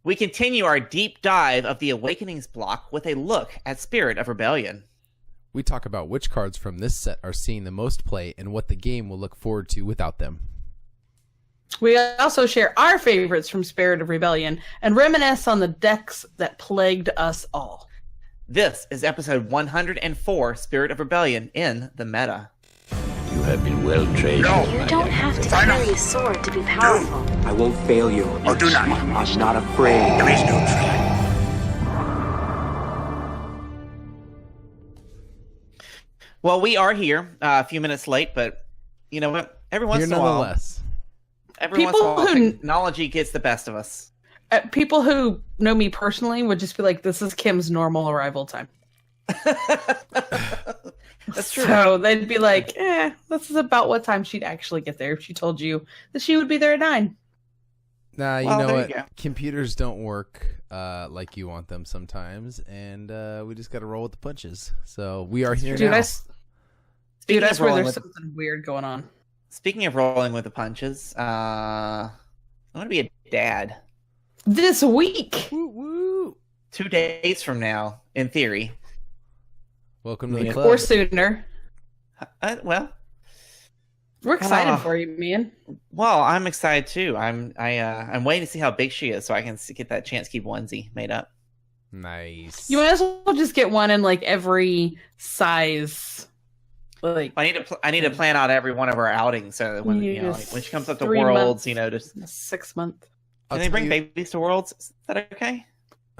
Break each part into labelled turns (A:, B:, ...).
A: We continue our deep dive of the Awakenings block with a look at Spirit of Rebellion.
B: We talk about which cards from this set are seeing the most play and what the game will look forward to without them.
C: We also share our favorites from Spirit of Rebellion and reminisce on the decks that plagued us all.
A: This is episode 104, Spirit of Rebellion in the meta.
D: You have been well trained.
E: No. You don't have to carry a sword to be powerful.
D: I won't fail you.
E: Oh,
D: do not. I'm not afraid.
E: Please don't try.
A: Well, we are here a few minutes late, but you know what? Every once in a while, technology gets the best of us.
C: People who know me personally would just be like, this is Kim's normal arrival time.
A: That's true.
C: So they'd be like, this is about what time she'd actually get there if she told you that she would be there at 9.
B: Nah, you know what? Computers don't work like you want them sometimes, and we just got to roll with the punches. So we are here now.
C: I swear there's something weird going on.
A: Speaking of rolling with the punches, I'm going to be a dad.
C: This week!
B: Woo woo!
A: 2 days from now, in theory.
B: Welcome to the club.
C: Or sooner.
A: Well,
C: we're excited for you, man.
A: Well, I'm excited too. I'm waiting to see how big she is so I can get that chance keep onesie made up.
B: Nice.
C: You might as well just get one in like every size. Like
A: I need to plan out every one of our outings so that when when she comes up to Worlds, just
C: 6 months.
A: Can they bring babies to Worlds? Is that okay?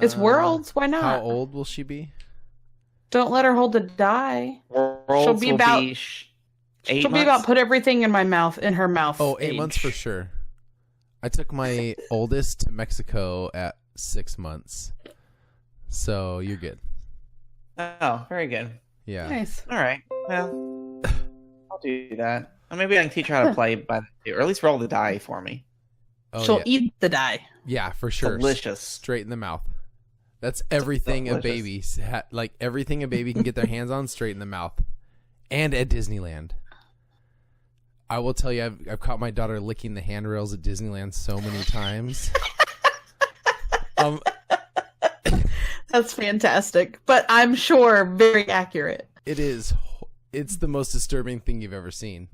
C: It's Worlds. Why not?
B: How old will she be?
C: Don't let her hold the die.
A: Worlds
C: she'll be about
A: 8
C: She'll
A: months?
C: be about put everything in her mouth.
B: Oh, 8 months for sure. I took my oldest to Mexico at 6 months, so you're good.
A: Oh, very good.
B: Yeah.
C: Nice.
A: All right. Well, I'll do that. Or maybe I can teach her how to play, or at least roll the die for me.
B: Oh,
C: she'll eat the die.
B: Yeah, for sure.
A: Delicious.
B: Straight in the mouth. That's everything a baby, like everything a baby can get their hands on, straight in the mouth. And at Disneyland. I will tell you, I've caught my daughter licking the handrails at Disneyland so many times.
C: That's fantastic, but I'm sure very accurate.
B: It is. It's the most disturbing thing you've ever seen.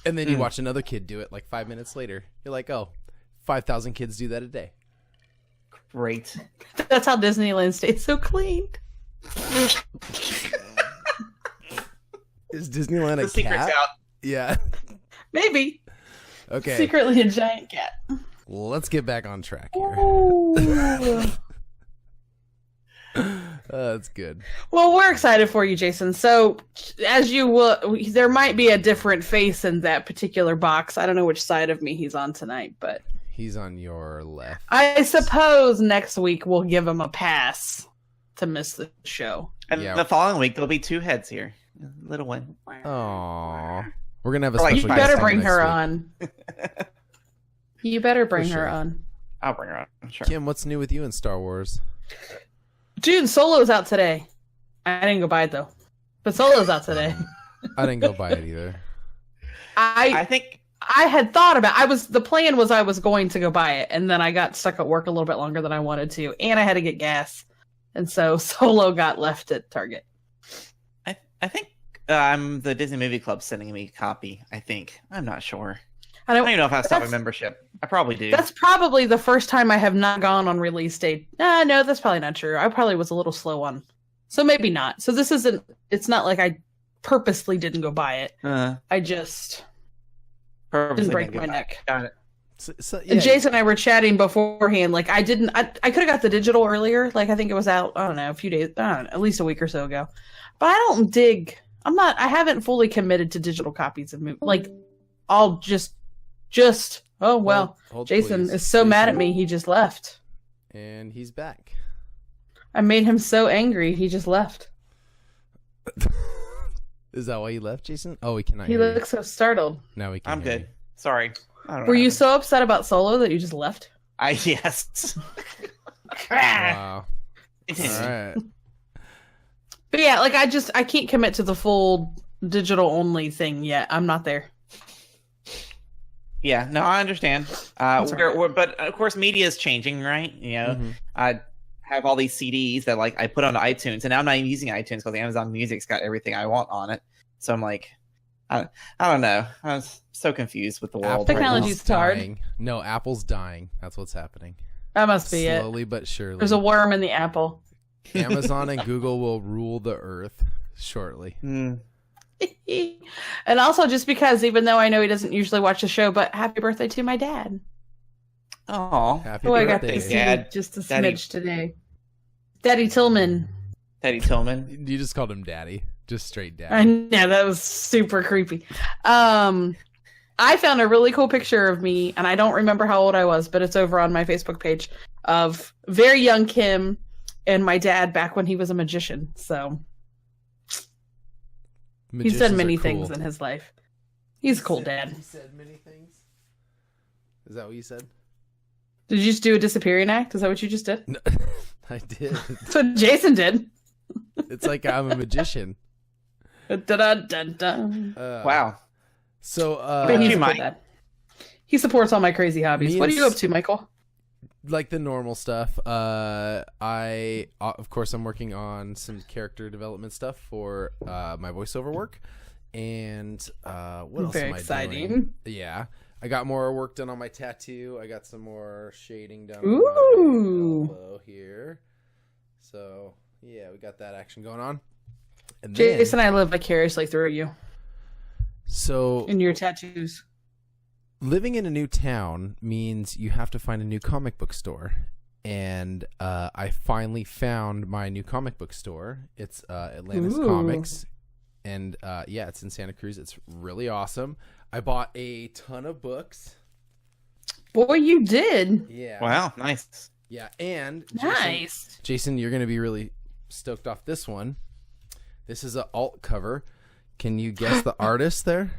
B: And then you watch another kid do it like 5 minutes later. You're like, oh, 5,000 kids do that a day.
A: Great.
C: That's how Disneyland stays so clean.
B: Is Disneyland a cat?
A: Out.
B: Yeah.
C: Maybe.
B: Okay.
C: Secretly a giant cat.
B: Well, let's get back on track here. That's good.
C: Well, we're excited for you, Jason. So, as you will, there might be a different face in that particular box. I don't know which side of me he's on tonight, but
B: he's on your left.
C: I suppose next week we'll give him a pass to miss the show.
A: And the following week there'll be 2 heads here. Little one.
B: Aww. We're gonna have a special.
C: You better bring her on. You better bring her on.
A: I'll bring her on. Sure.
B: Kim, what's new with you in Star Wars?
C: Dude, Solo's out today. I didn't go buy it though, but Solo's out today.
B: I didn't go buy it either.
C: I think I had thought about. The plan was I was going to go buy it, and then I got stuck at work a little bit longer than I wanted to, and I had to get gas, and so Solo got left at Target.
A: I think the Disney Movie Club sending me a copy. I think I'm not sure. I don't even know if I still have a membership. I probably do.
C: That's probably the first time I have not gone on release date. No, that's probably not true. I probably was a little slow on. So maybe not. So this isn't, it's not like I purposely didn't go buy it. I just didn't break my neck.
A: Got it.
C: And Jason and I were chatting beforehand. Like I could have got the digital earlier. Like I think it was out, I don't know, a few days, at least a week or so ago. But I don't dig, I haven't fully committed to digital copies of movies. Like I'll just, oh, well, Jason is so mad at me, he just left.
B: And he's back.
C: I made him so angry, he just left.
B: Is that why you left, Jason? Oh, we cannot
C: hear you. He looks so startled.
B: Now we can
A: I'm good. Sorry.
C: Were you so upset about Solo that you just left?
A: Yes.
B: Wow. All right.
C: But yeah, like I can't commit to the full digital only thing yet. I'm not there.
A: Yeah, no, I understand. But of course, media is changing, right? You know, I have all these CDs that like I put on iTunes, and now I'm not even using iTunes because Amazon Music's got everything I want on it. So I'm like, I don't know. I was so confused with the world.
C: Technology's
B: dying. No, Apple's dying. That's what's happening.
C: That must be it.
B: Slowly but surely.
C: There's a worm in the apple.
B: Amazon and Google will rule the earth shortly.
C: And also, just because, even though I know he doesn't usually watch the show, but happy birthday to my dad.
A: Oh,
B: happy birthday.
C: I got the CD just a smidge today. Daddy Tillman.
A: Daddy Tillman.
B: You just called him Daddy. Just straight Daddy.
C: I know, that was super creepy. I found a really cool picture of me, and I don't remember how old I was, but it's over on my Facebook page, of very young Kim and my dad back when he was a magician. So he's done many things in his life. He's a cool dad.
B: He said many things? Is that what you said?
C: Did you just do a disappearing act? Is that what you just did?
B: No, I did.
C: That's what Jason did.
B: It's like I'm a magician.
A: Wow.
B: So,
C: he supports all my crazy hobbies. What are you up to, Michael?
B: Like the normal stuff. I of course I'm working on some character development stuff for my voiceover work, and what else
C: Very
B: am I
C: exciting.
B: doing? Yeah, I got more work done on my tattoo. I got some more shading done.
C: Ooh.
B: On my elbow here. So yeah, we got that action going on. And
C: Jason and I live vicariously through you.
B: So
C: in your tattoos.
B: Living in a new town means you have to find a new comic book store. And I finally found my new comic book store. It's Atlantis Comics. And yeah, it's in Santa Cruz. It's really awesome. I bought a ton of books.
C: Boy, you did.
B: Yeah.
A: Wow, nice.
B: Yeah, and
C: Jason,
B: you're going to be really stoked off this one. This is an alt cover. Can you guess the artist there?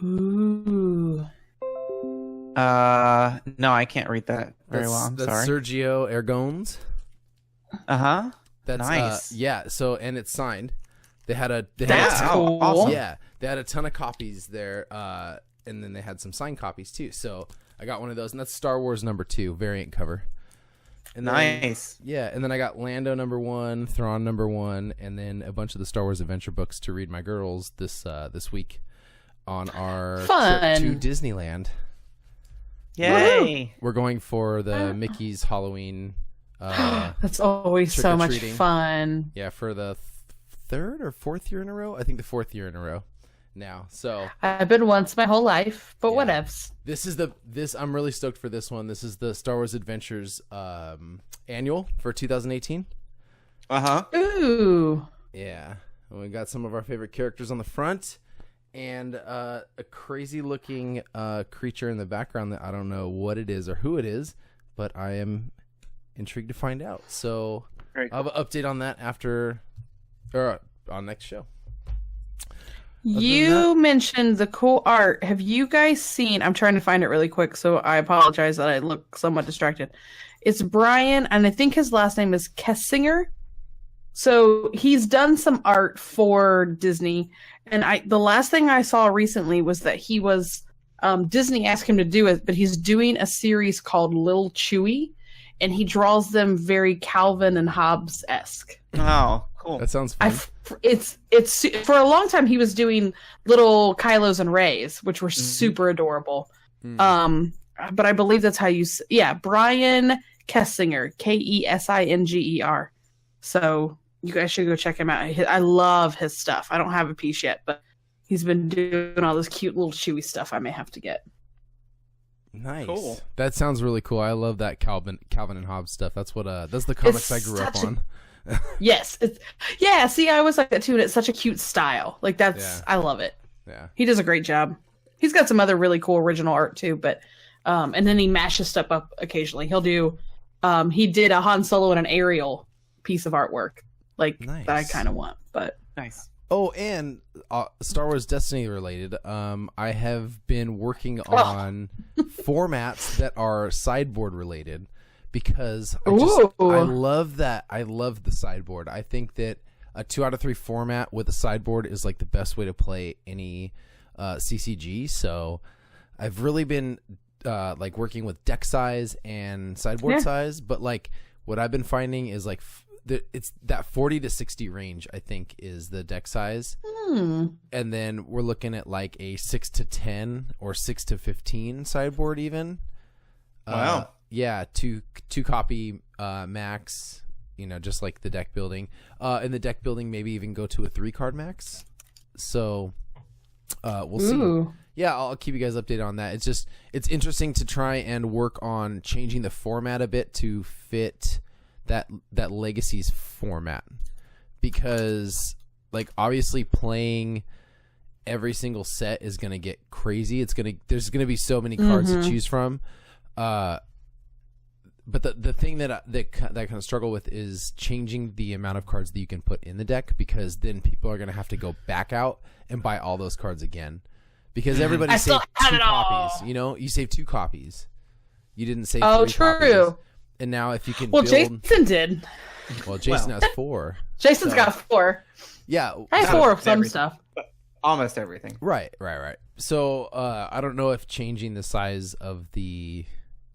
C: Ooh.
A: No, I can't read that very well. I'm
B: that's
A: sorry.
B: Sergio Aragonés.
A: Uh-huh.
B: That's
A: nice.
B: Yeah, so and it's signed.
C: That's cool.
A: Awesome.
B: Yeah, they had a ton of copies there, and then they had some signed copies too. So I got one of those, and that's Star Wars #2 variant cover. And then,
A: nice.
B: Yeah, and then I got Lando #1, Thrawn #1, and then a bunch of the Star Wars adventure books to read my girls this week on our trip to Disneyland.
A: Yay!
B: We're going for the Mickey's Halloween.
C: That's always so much fun.
B: Yeah, for the third or fourth year in a row. I think the fourth year in a row now. So
C: I've been once my whole life, but whatevs.
B: I'm really stoked for this one. This is the Star Wars Adventures annual for 2018.
C: Ooh.
B: Yeah, and we got some of our favorite characters on the front, and a crazy looking creature in the background that I don't know what it is or who it is, but I am intrigued to find out. So I'll have an update on that on next show.
C: You mentioned the cool art. Have you guys seen? I'm trying to find it really quick, so I apologize that I look somewhat distracted. It's Brian, and I think his last name is Kessinger. So he's done some art for Disney, and the last thing I saw recently was that he was Disney asked him to do it, but he's doing a series called Lil Chewy, and he draws them very Calvin and Hobbes-esque.
A: Oh, cool.
B: That sounds fun.
C: It's for a long time he was doing little Kylos and Reys, which were super adorable. But I believe that's how you Brian Kessinger, Kessinger. So you guys should go check him out. I love his stuff. I don't have a piece yet, but he's been doing all this cute little Chewy stuff I may have to get.
B: Nice.
A: Cool.
B: That sounds really cool. I love that Calvin and Hobbes stuff. That's the comics I grew up on.
C: Yes. See, I was like that too, and it's such a cute style. Like I love it.
B: Yeah.
C: He does a great job. He's got some other really cool original art too, but and then he mashes stuff up occasionally. He'll do he did a Han Solo and an Ariel piece of artwork. That I kind of want, but
A: nice.
B: Oh, and Star Wars Destiny related, I have been working on formats that are sideboard related because I love that. I love the sideboard. I think that a 2 out of 3 format with a sideboard is like the best way to play any CCG. So I've really been like working with deck size and sideboard size, but like what I've been finding is like it's that 40 to 60 range, I think, is the deck size. And then we're looking at like a 6 to 10 or 6 to 15 sideboard even.
A: Wow.
B: Yeah, two copy max, just like the deck building. In the deck building, maybe even go to a 3-card max. So we'll see. Yeah, I'll keep you guys updated on that. It's interesting to try and work on changing the format a bit to fit that Legacies format, because like obviously playing every single set is going to get crazy. There's going to be so many cards to choose from. But the thing that I kind of struggle with is changing the amount of cards that you can put in the deck, because then people are going to have to go back out and buy all those cards again, because everybody saved 2 copies. You saved 2 copies. You didn't save 3 copies. And now if you can
C: Jason did.
B: Well, Jason has 4.
C: Jason's got 4.
B: Yeah.
C: I have 4 of some stuff.
A: Almost everything.
B: Right. So I don't know if changing the size of the,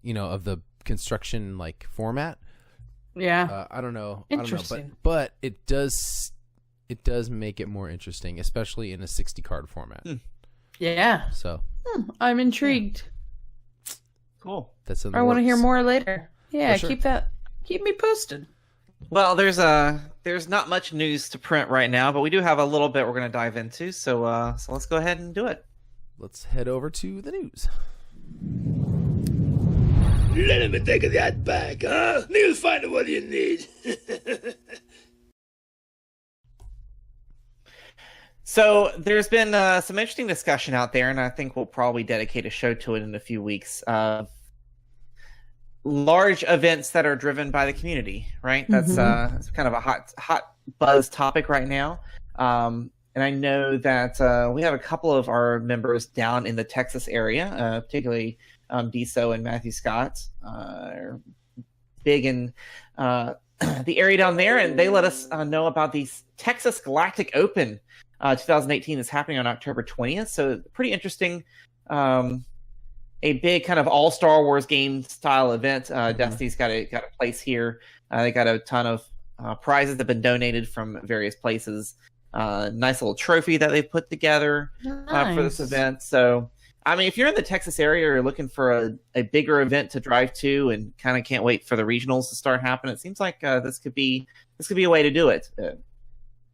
B: of the construction like format.
C: Yeah.
B: I don't know.
C: Interesting.
B: But it does make it more interesting, especially in a 60 card format.
C: Yeah.
B: So
C: I'm intrigued.
A: Cool.
C: I want to hear more later. Yeah,
B: sure.
C: keep me posted.
A: Well, there's not much news to print right now, but we do have a little bit we're going to dive into. So let's go ahead and do it.
B: Let's head over to the news.
F: Let me take that back, huh? You'll find what you need.
A: So there's been some interesting discussion out there, and I think we'll probably dedicate a show to it in a few weeks. Large events that are driven by the community, right? That's kind of a hot buzz topic right now. And I know that we have a couple of our members down in the Texas area, particularly Deso and Matthew Scott, are big in the area down there, and they let us know about the Texas Galactic Open 2018 that's happening on October 20th. So pretty interesting. A big kind of all Star Wars game style event. Destiny's got a place here. They got a ton of prizes that have been donated from various places. Nice little trophy that they put together for this event. So, I mean, if you're in the Texas area or you're looking for a bigger event to drive to and kind of can't wait for the regionals to start happening, it seems like this could be a way to do it.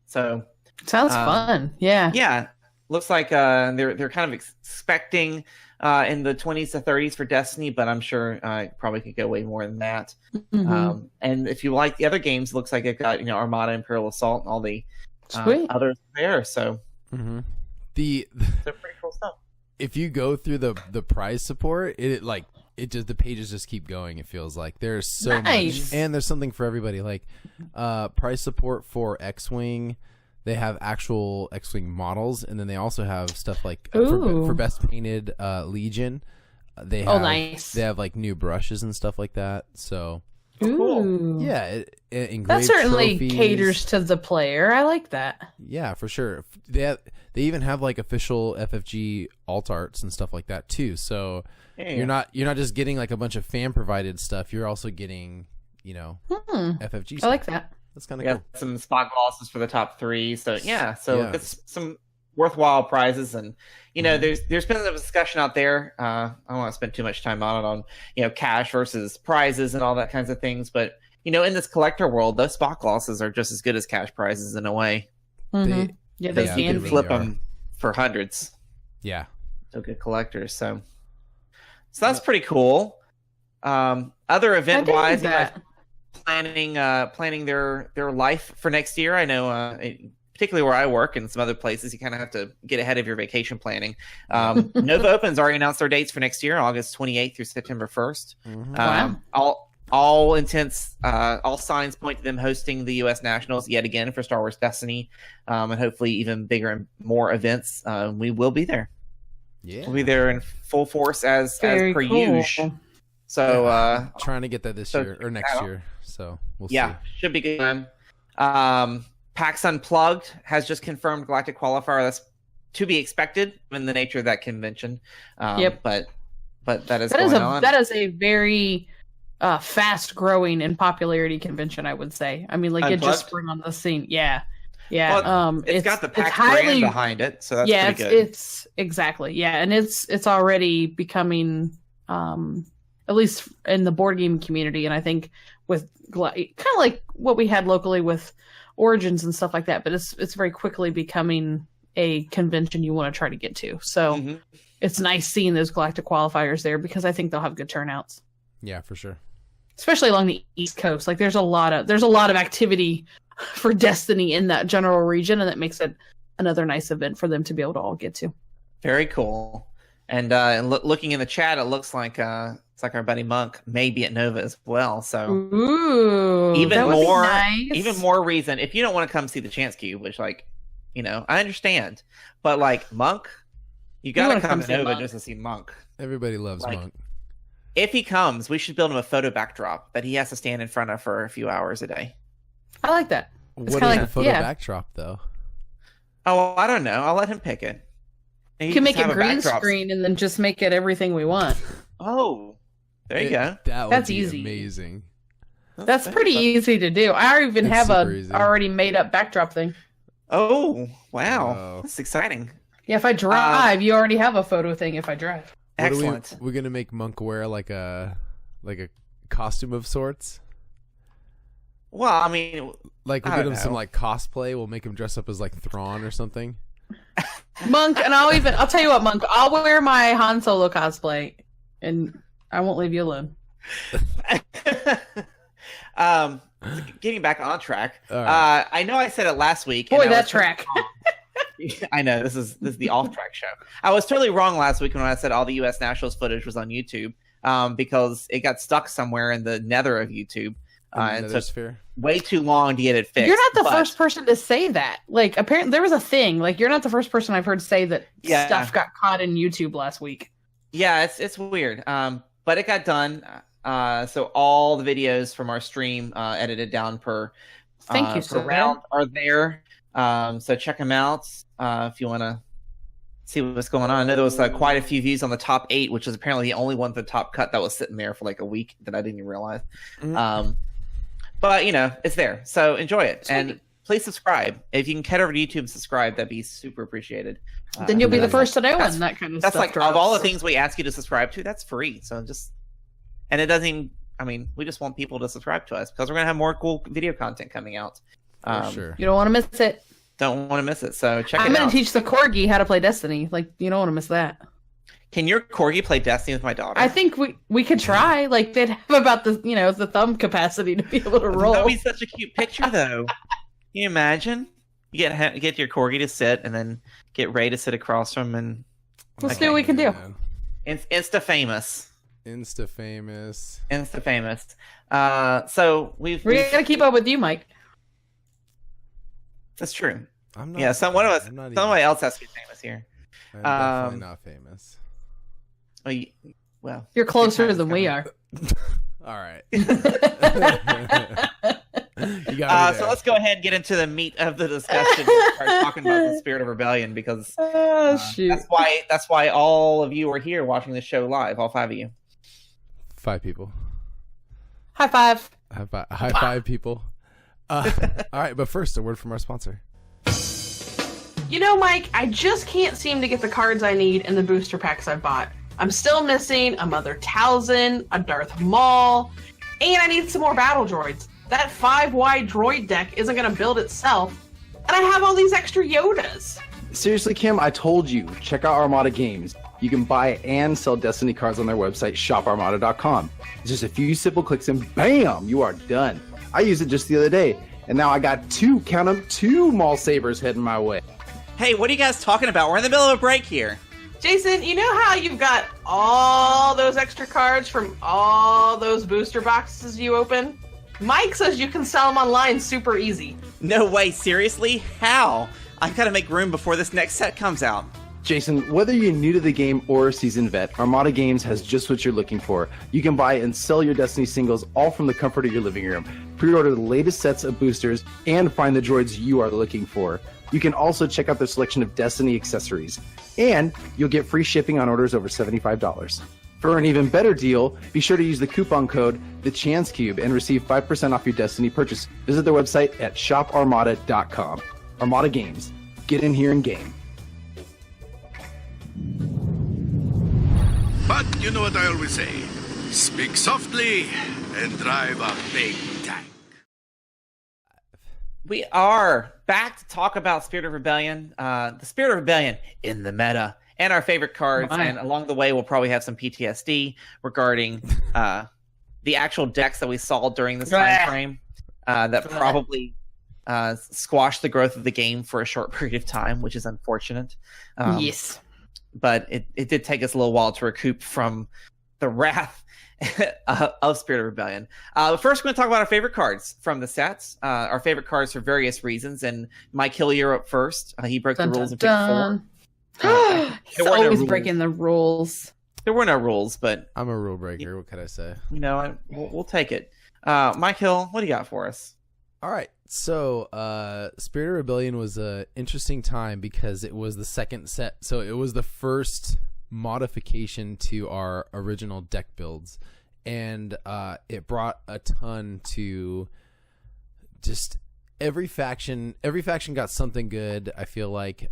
A: So
C: sounds fun. Yeah.
A: Yeah. Looks like they're kind of expecting in the 20s to 30s for Destiny, but I'm sure probably could go way more than that. And if you like the other games, it looks like it got Armada, Imperial Assault, and all the others there. So
B: they're
A: pretty cool stuff.
B: If you go through the prize support, the pages just keep going. It feels like there's so much, and there's something for everybody. Like prize support for X-Wing. They have actual X-Wing models, and then they also have stuff like for best painted Legion. They have
C: nice.
B: They have like new brushes and stuff like that. So
C: cool.
B: Yeah, engraved
C: that certainly
B: trophies.
C: Caters to the player. I like that.
B: Yeah, for sure. They even have like official FFG alt arts and stuff like that too. So you're not just getting like a bunch of fan provided stuff. You're also getting FFG stuff.
C: I like that.
B: That's kind of cool.
A: Some spot glosses for the top 3. So it's some worthwhile prizes, and there's been a discussion out there. I don't want to spend too much time on cash versus prizes and all that kinds of things, but in this collector world, those spot glosses are just as good as cash prizes in a way.
C: They
A: can flip them for hundreds.
B: Yeah,
A: so good collectors. So that's pretty cool. Other event wise, planning their life for next year. I know particularly where I work and some other places, you kind of have to get ahead of your vacation planning. Nova Open's already announced their dates for next year, August 28th through September 1st. All intents, all signs point to them hosting the U.S. Nationals yet again for Star Wars Destiny, and hopefully even bigger and more events. We will be there.
B: Yeah,
A: we'll be there in full force as per usual. So
B: trying to get that this year or next year. So we'll see.
A: Yeah, should be good. PAX Unplugged has just confirmed Galactic Qualifier. That's to be expected in the nature of that convention.
C: Yep.
A: But that is
C: that is a very fast growing in popularity convention, I would say. I mean, like
A: Unplugged?
C: it just sprung on the scene. Yeah.
A: Well, it's got the PAX brand behind it, so that's pretty good.
C: It's exactly. Yeah, and it's already becoming at least in the board game community, and I think with kind of like what we had locally with Origins and stuff like that, but it's very quickly becoming a convention you want to try to get to. So it's nice seeing those galactic qualifiers there because I think they'll have good turnouts.
B: Yeah, for sure.
C: Especially along the East Coast. Like there's a lot of activity for Destiny in that general region, and that makes it another nice event for them to be able to all get to.
A: Very cool. And looking in the chat, it looks like it's like our buddy Monk may be at Nova as well. So
C: ooh,
A: even
C: nice.
A: more reason if you don't want to come see the Chance Cube, which I understand, but like Monk, you gotta come to Nova just to see Monk.
B: Everybody loves Monk.
A: If he comes, we should build him a photo backdrop that he has to stand in front of for a few hours a day.
C: I like that.
B: What is the photo backdrop, though?
A: Oh, I don't know. I'll let him pick it.
C: You can make it green screen and then just make it everything we want.
A: Oh, there you go.
C: That's easy.
B: Amazing.
C: That's pretty easy to do. I even have already made up backdrop thing.
A: Oh, wow. That's exciting.
C: Yeah, if I drive, you already have a photo thing if I drive.
A: Excellent.
B: We're going to make Monk wear like a costume of sorts.
A: Well, I mean,
B: like we'll get him some like cosplay. We'll make him dress up as like Thrawn or something.
C: Monk, and I'll tell you what, Monk, I'll wear my Han Solo cosplay, and I won't leave you alone.
A: Getting back on track.
B: Right.
A: I know I said it last week.
C: Boy, that track.
A: I know this is the off-track show. I was totally wrong last week when I said all the U.S. Nationals footage was on YouTube because it got stuck somewhere in the nether of YouTube. And so way too long to get it fixed.
C: You're not the first person to say that. Like, apparently there was a thing. Like, you're not the first person I've heard say that stuff got caught in YouTube last week.
A: Yeah, it's weird. But it got done. So all the videos from our stream edited down per round are there. So check them out if you want to see what's going on. I know there was quite a few views on the top 8, which is apparently the only one the top cut that was sitting there for like a week that I didn't even realize. But it's there, so enjoy it. And please subscribe. If you can head over to YouTube and subscribe, that'd be super appreciated.
C: Then you'll be the first to know when that kind of stuff
A: like
C: drops.
A: Of all the things we ask you to subscribe to, that's free. So and it doesn't even, we just want people to subscribe to us because we're going to have more cool video content coming out.
B: For sure.
C: You don't want to miss it.
A: Don't want to miss it. So check it out.
C: I'm going to teach the Corgi how to play Destiny. Like, you don't want to miss that.
A: Can your Corgi play Destiny with my daughter?
C: I think we could try. Like, they'd have about the thumb capacity to be able to roll.
A: That'd be such a cute picture, though. Can you imagine? You get your Corgi to sit, and then get Ray to sit across from him, and
C: let's see what we can do.
A: Insta famous. So we're
C: gonna keep up with you, Mike.
A: That's true.
B: I'm not.
A: Yeah, somebody else has to be famous here.
B: I'm definitely not famous.
A: Well,
C: you're closer than we are.
B: All right.
A: So let's go ahead and get into the meat of the discussion. Start talking about the Spirit of Rebellion because that's why all of you are here watching the show live. All 5 of you.
B: 5 people.
C: High five.
B: High five, people. All right, but first, a word from our sponsor.
C: Mike, I just can't seem to get the cards I need in the booster packs I bought. I'm still missing a Mother Talzin, a Darth Maul, and I need some more battle droids. That 5-wide droid deck isn't going to build itself, and I have all these extra Yodas.
G: Seriously, Kim, I told you, check out Armada Games. You can buy and sell Destiny cards on their website, shoparmada.com. It's just a few simple clicks and bam, you are done. I used it just the other day, and now I got 2 Maul Sabers heading my way.
A: Hey, what are you guys talking about? We're in the middle of a break here.
C: Jason, you know how you've got all those extra cards from all those booster boxes you open? Mike says you can sell them online super easy.
A: No way, seriously? How? I've got to make room before this next set comes out.
G: Jason, whether you're new to the game or a seasoned vet, Armada Games has just what you're looking for. You can buy and sell your Destiny singles all from the comfort of your living room. Pre-order the latest sets of boosters and find the droids you are looking for. You can also check out their selection of Destiny accessories, and you'll get free shipping on orders over $75. For an even better deal, be sure to use the coupon code TheChanceCube and receive 5% off your Destiny purchase. Visit their website at shoparmada.com. Armada Games. Get in here and game.
F: But you know what I always say. Speak softly and drive a big tank.
A: We are back to talk about Spirit of Rebellion. The Spirit of Rebellion in the meta. And our favorite cards, and along the way, we'll probably have some PTSD regarding the actual decks that we saw during this time frame that probably squashed the growth of the game for a short period of time, which is unfortunate.
C: Yes.
A: But it did take us a little while to recoup from the wrath of Spirit of Rebellion. First, we're going to talk about our favorite cards from the sets, our favorite cards for various reasons. And Mike Hill, you're up first. He broke the rules and picked 4.
C: He's always breaking the rules.
A: There were no rules, but
B: I'm a rule breaker. What can I say?
A: You know, we'll take it. Mike Hill, what do you got for us?
B: All right. So, Spirit of Rebellion was an interesting time because it was the second set. So it was the first modification to our original deck builds, and it brought a ton to just every faction got something good. I feel like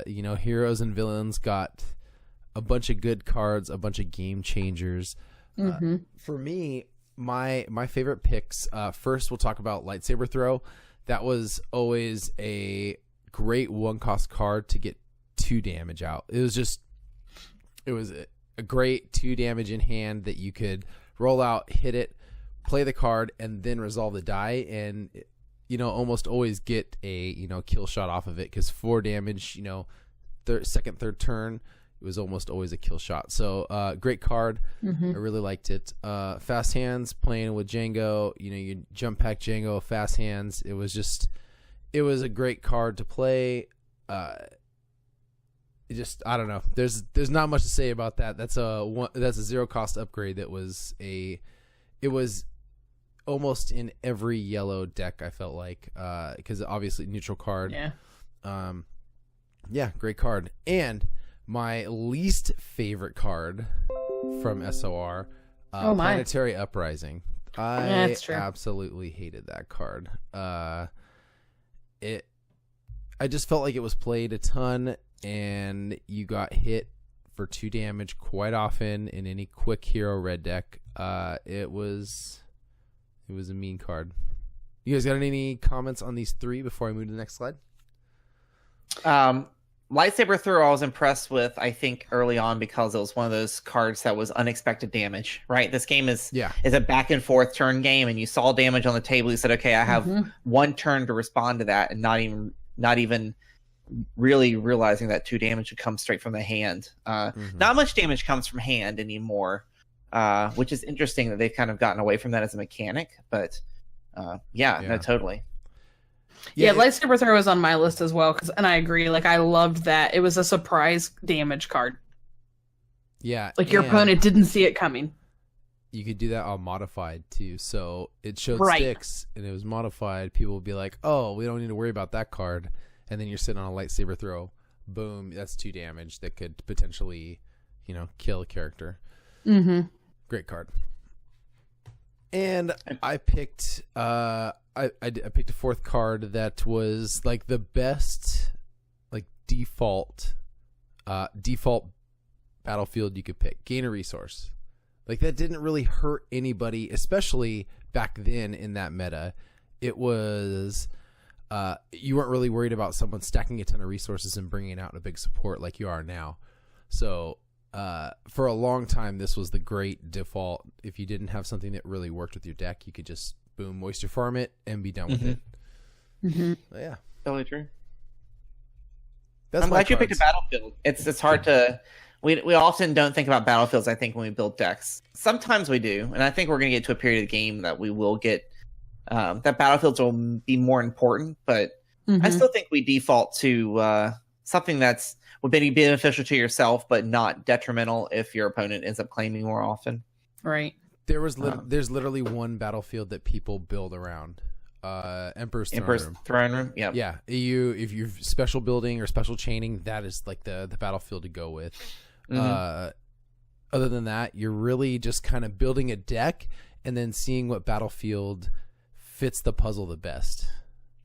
B: heroes and villains got a bunch of good cards, a bunch of game changers. For me, my favorite picks, first we'll talk about Lightsaber Throw. That was always a great 1-cost card to get 2 damage out. It was a great 2 damage in hand that you could roll out, hit it, play the card, and then resolve the die, and almost always get a kill shot off of it, because 4 damage, second, third turn, it was almost always a kill shot. So great card. I really liked it. Fast hands, playing with Django, you jump pack Django, fast hands. It was a great card to play. I don't know. There's not much to say about that. That's a 0-cost upgrade. It was almost in every yellow deck, I felt like, because obviously neutral card. Yeah, great card. And my least favorite card from SOR, Planetary Uprising. I absolutely hated that card. I just felt like it was played a ton, and you got hit for 2 damage quite often in any quick hero red deck. It was a mean card. You guys got any comments on these 3 before I move to the next slide?
A: Lightsaber Throw I was impressed with, I think, early on, because it was one of those cards that was unexpected damage, right? This game is a back and forth turn game, and you saw damage on the table. You said, okay, I have 1 turn to respond to that, and not even really realizing that 2 damage would come straight from the hand. Not much damage comes from hand anymore, which is interesting that they've kind of gotten away from that as a mechanic. But no, totally.
C: Yeah, Lightsaber Throw was on my list as well, and I agree. Like, I loved that. It was a surprise damage card.
B: Yeah.
C: Like, your opponent didn't see it coming.
B: You could do that on modified, too. So it showed sticks, and it was modified. People would be like, oh, we don't need to worry about that card. And then you're sitting on a Lightsaber Throw. Boom, that's 2 damage that could potentially, kill a character. Great card. And I picked... I picked a 4th card that was like the best, like default battlefield you could pick. Gain a resource. Like, that didn't really hurt anybody, especially back then in that meta. It was you weren't really worried about someone stacking a ton of resources and bringing out a big support like you are now. So for a long time, this was the great default. If you didn't have something that really worked with your deck, you could just boom, moisture farm it and be done with it. Yeah,
A: totally true. I'm glad you picked a battlefield. It's hard to. We often don't think about battlefields, I think, when we build decks. Sometimes we do, and I think we're going to get to a period of the game that we will get that battlefields will be more important. But I still think we default to something that's would be beneficial to yourself, but not detrimental if your opponent ends up claiming more often.
C: Right.
B: There's literally one battlefield that people build around. Emperor's
A: Throne Room. Yep.
B: Yeah, if you're special building or special chaining, that is like the battlefield to go with. Other than that, you're really just kind of building a deck and then seeing what battlefield fits the puzzle the best,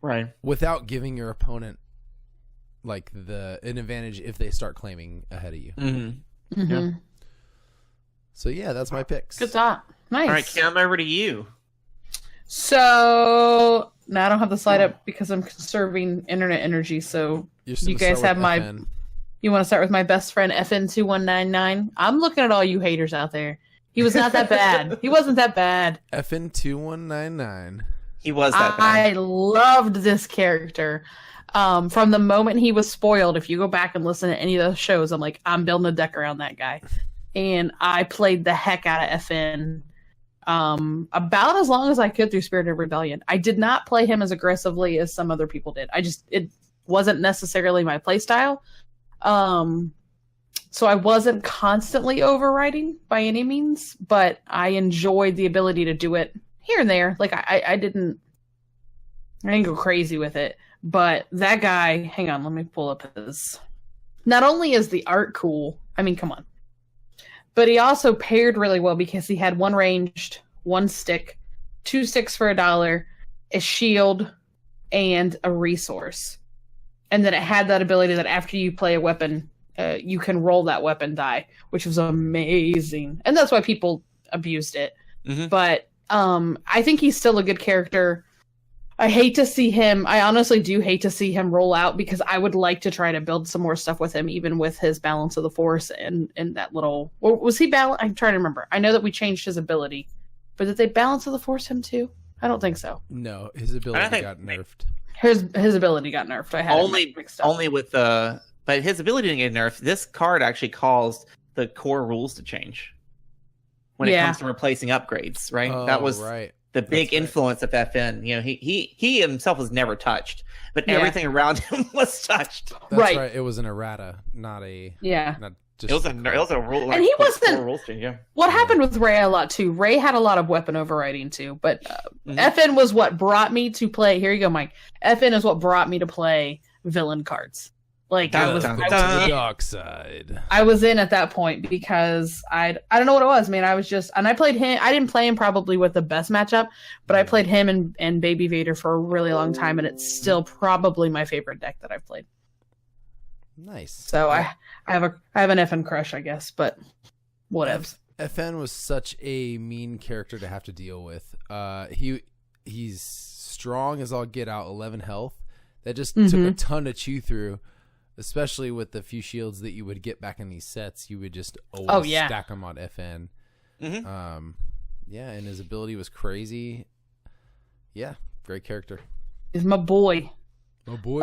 A: right?
B: Without giving your opponent like an advantage if they start claiming ahead of you.
A: Yeah.
B: So yeah, that's my picks.
C: Good thought. Nice.
A: All right, Kim, over to you.
C: So now I don't have the slide up because I'm conserving internet energy. So you guys have my. FN. You want to start with my best friend FN2199? I'm looking at all you haters out there. He was not that bad. He wasn't that bad.
B: FN2199.
A: He was that bad.
C: I loved this character. From the moment he was spoiled, if you go back and listen to any of those shows, I'm like, I'm building a deck around that guy. And I played the heck out of FN about as long as I could through Spirit of Rebellion. I did not play him as aggressively as some other people did. It wasn't necessarily my play style. So I wasn't constantly overriding by any means, but I enjoyed the ability to do it here and there. Like I didn't go crazy with it, but that guy, hang on, let me pull up his. Not only is the art cool, I mean, come on, but he also paired really well because he had one ranged, one stick, 2 sticks for $1, a shield, and a resource. And then it had that ability that after you play a weapon, you can roll that weapon die, which was amazing. And that's why people abused it. But I think he's still a good character. I honestly do hate to see him roll out because I would like to try to build some more stuff with him, even with his balance of the force and that little... Was he balance? I'm trying to remember. I know that we changed his ability, but did they balance of the force him too? I don't think so.
B: No, his ability got nerfed.
C: His ability got nerfed. I had
A: only with but his ability didn't get nerfed. This card actually caused the core rules to change when it comes to replacing upgrades. Right, that was
B: right.
A: The big influence of FN. You know, he himself was never touched, but everything around him was touched.
B: That's right. It was an errata, not a Not just
A: it was a rule, like,
C: and he wasn't.
A: Rules change,
C: What happened with Ray a lot too? Ray had a lot of weapon overriding too, but FN was what brought me to play. Here you go, Mike. FN is what brought me to play villain cards. Like I was
B: the dark side.
C: I was in at that point because I don't know what it was, man. I was just, and I played him. I didn't play him probably with the best matchup, but I played him and Baby Vader for a really long time, and it's still probably my favorite deck that I've played.
B: Nice.
C: So I have an FN crush, I guess, but whatevs.
B: FN was such a mean character to have to deal with. He's strong as all get out, 11 health. That just took a ton to chew through, especially with the few shields that you would get back in these sets. You would just always stack them on FN. And his ability was crazy. Yeah, great character.
C: He's my boy.
B: My boy.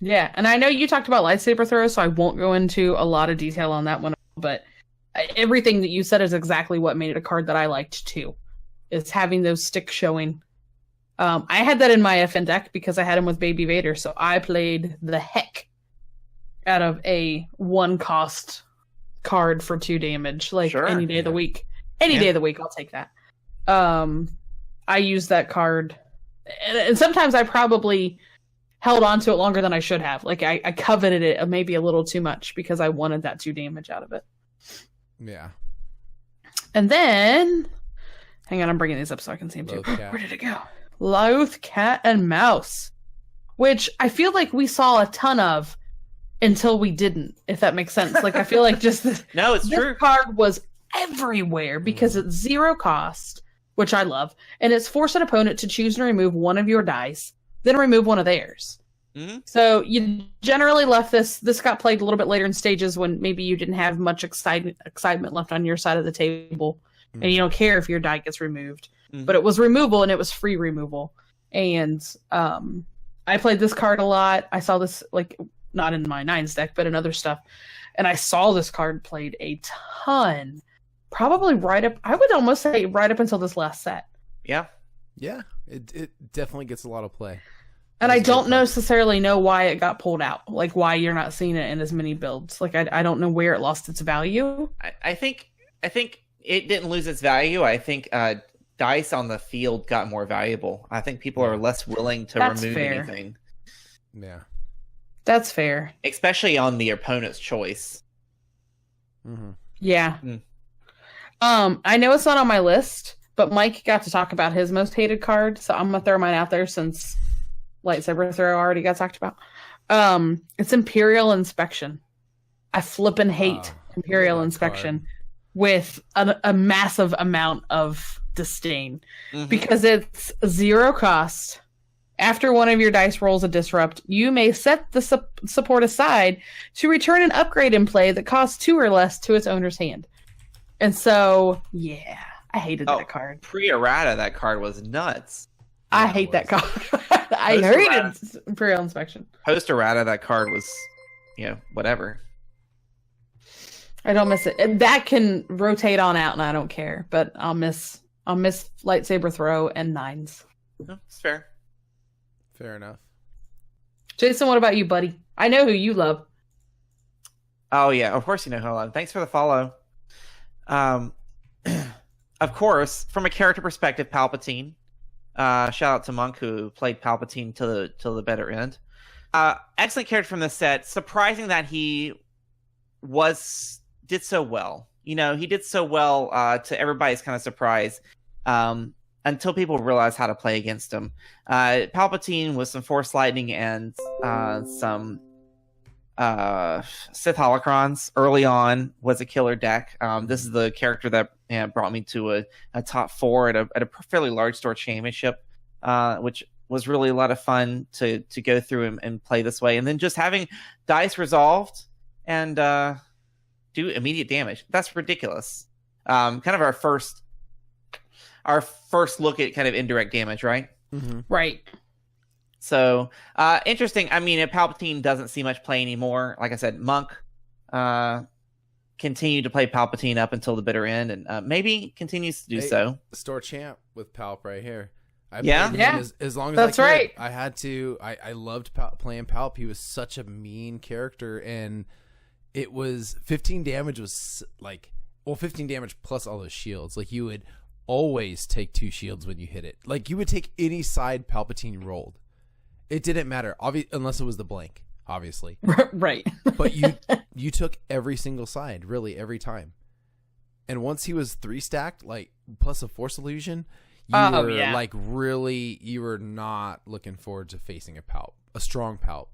C: Yeah, and I know you talked about lightsaber throws, so I won't go into a lot of detail on that one, but everything that you said is exactly what made it a card that I liked too. Is having those sticks showing. I had that in my FN deck because I had him with Baby Vader, so I played the heck out of a 1-cost card for 2 damage, like any day of the week. Any day of the week, I'll take that. I used that card, and sometimes I probably held on to it longer than I should have. Like I coveted it maybe a little too much because I wanted that 2 damage out of it.
B: Yeah.
C: And then, hang on, I'm bringing these up so I can see them too. Where did it go? Loath Cat and Mouse, which I feel like we saw a ton of until we didn't, if that makes sense. Like I feel like just this
A: true.
C: Card was everywhere because it's 0 cost, which I love, and it's force an opponent to choose and remove one of your dice, then remove one of theirs. So you generally left this got played a little bit later in stages when maybe you didn't have much excitement left on your side of the table, and you don't care if your die gets removed. But it was removal, and it was free removal. And I played this card a lot. I saw this, like, not in my 9s deck, but in other stuff. And I saw this card played a ton. Probably I would almost say right up until this last set.
A: Yeah.
B: Yeah, it definitely gets a lot of play.
C: And I don't necessarily know why it got pulled out. Like, why you're not seeing it in as many builds. Like, I don't know where it lost its value.
A: I think it didn't lose its value. I think dice on the field got more valuable. I think people are less willing to
C: That's
A: remove
C: fair.
A: anything.
B: Yeah.
C: That's fair.
A: Especially on the opponent's choice.
B: Mm-hmm.
C: Yeah.
A: Mm.
C: I know it's not on my list, but Mike got to talk about his most hated card, so I'm gonna throw mine out there since lightsaber throw already got talked about. It's Imperial Inspection. I flippin' hate Imperial Inspection with a massive amount of disdain because it's 0 cost. After one of your dice rolls a disrupt, you may set the support aside to return an upgrade in play that costs 2 or less to its owner's hand. And so, yeah, I hated that card.
A: Pre-errata, that card was nuts.
C: I hate that card. I hated Imperial Inspection.
A: Post-errata, that card was, whatever.
C: I don't miss it. And that can rotate on out, and I don't care. But I'll miss lightsaber throw and 9s.
A: It's fair.
B: Fair enough.
C: Jason, what about you, buddy? I know who you love.
A: Oh yeah, of course you know who I love. Thanks for the follow. Of course, from a character perspective, Palpatine. Shout out to Monk who played Palpatine till the better end. Excellent character from the set. Surprising that he did so well. He did so well to everybody's kind of surprise. Until people realize how to play against him. Palpatine with some Force Lightning and some Sith Holocrons early on was a killer deck. This is the character that brought me to a top 4 at a fairly large store championship, which was really a lot of fun to go through and play this way. And then just having dice resolved and do immediate damage. That's ridiculous. Kind of our first look at kind of indirect damage, right?
B: Mm-hmm.
C: Right.
A: So, interesting. I mean, Palpatine doesn't see much play anymore. Like I said, Monk continued to play Palpatine up until the bitter end, and maybe continues to do so.
B: Store champ with Palp right here.
A: I
C: Yeah.
B: As long as
C: That's
B: I could.
C: right.
B: I had to. I loved playing Palp. He was such a mean character, and it was 15 damage was 15 damage plus all those shields. Like you would always take 2 shields when you hit it. Like you would take any side Palpatine rolled. It didn't matter, unless it was the blank, obviously.
C: Right.
B: But you took every single side, really, every time. And once he was 3 stacked, plus a Force Illusion, you were not looking forward to facing a strong Palp.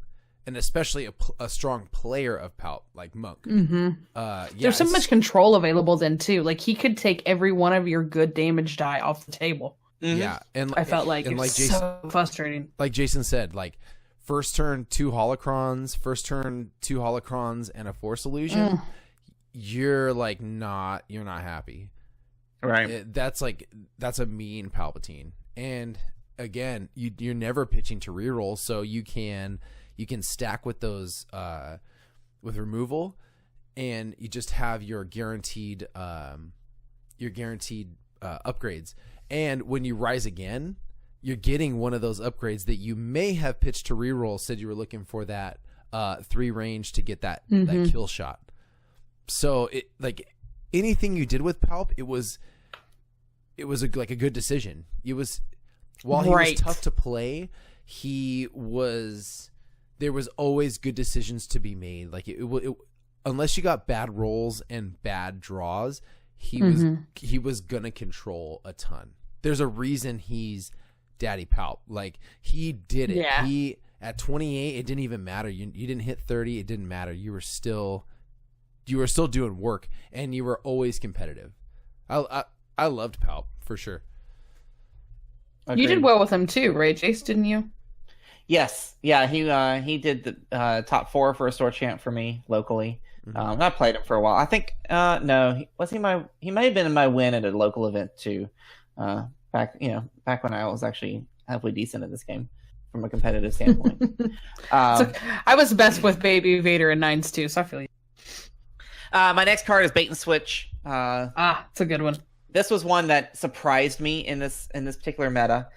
B: And especially a strong player of Palp, like Monk.
C: Mm-hmm. There's so much control available then, too. Like, he could take every one of your good damage die off the table.
A: Mm-hmm.
B: Yeah. And
C: I felt like it was so frustrating.
B: Like Jason said, first turn 2 holocrons, and a Force Illusion, you're not happy.
A: Right.
B: That's a mean Palpatine. And again, you're never pitching to reroll, so you can stack with those with removal, and you just have your guaranteed upgrades. And when you rise again, you're getting one of those upgrades that you may have pitched to reroll. Said you were looking for that 3 range to get that kill shot. So anything you did with Palp, it was a good decision. It was while he was tough to play, there was always good decisions to be made. Unless you got bad rolls and bad draws, he was gonna control a ton. There's a reason he's Daddy Palp. He did it.
C: Yeah.
B: He at 28, it didn't even matter. You didn't hit 30, it didn't matter. You were still doing work, and you were always competitive. I loved Palp for sure.
A: Agreed.
C: You did well with him too, right, Jace? Didn't you?
A: Yes. Yeah. He did the top 4 for a store champ for me locally.
B: Mm-hmm.
A: I played him for a while. I think no, he may have been in my win at a local event too. Back when I was actually halfway decent at this game from a competitive standpoint.
C: I was best with Baby Vader and 9s too, so I feel you.
A: My next card is Bait and Switch.
C: It's a good one.
A: This was one that surprised me in this particular meta,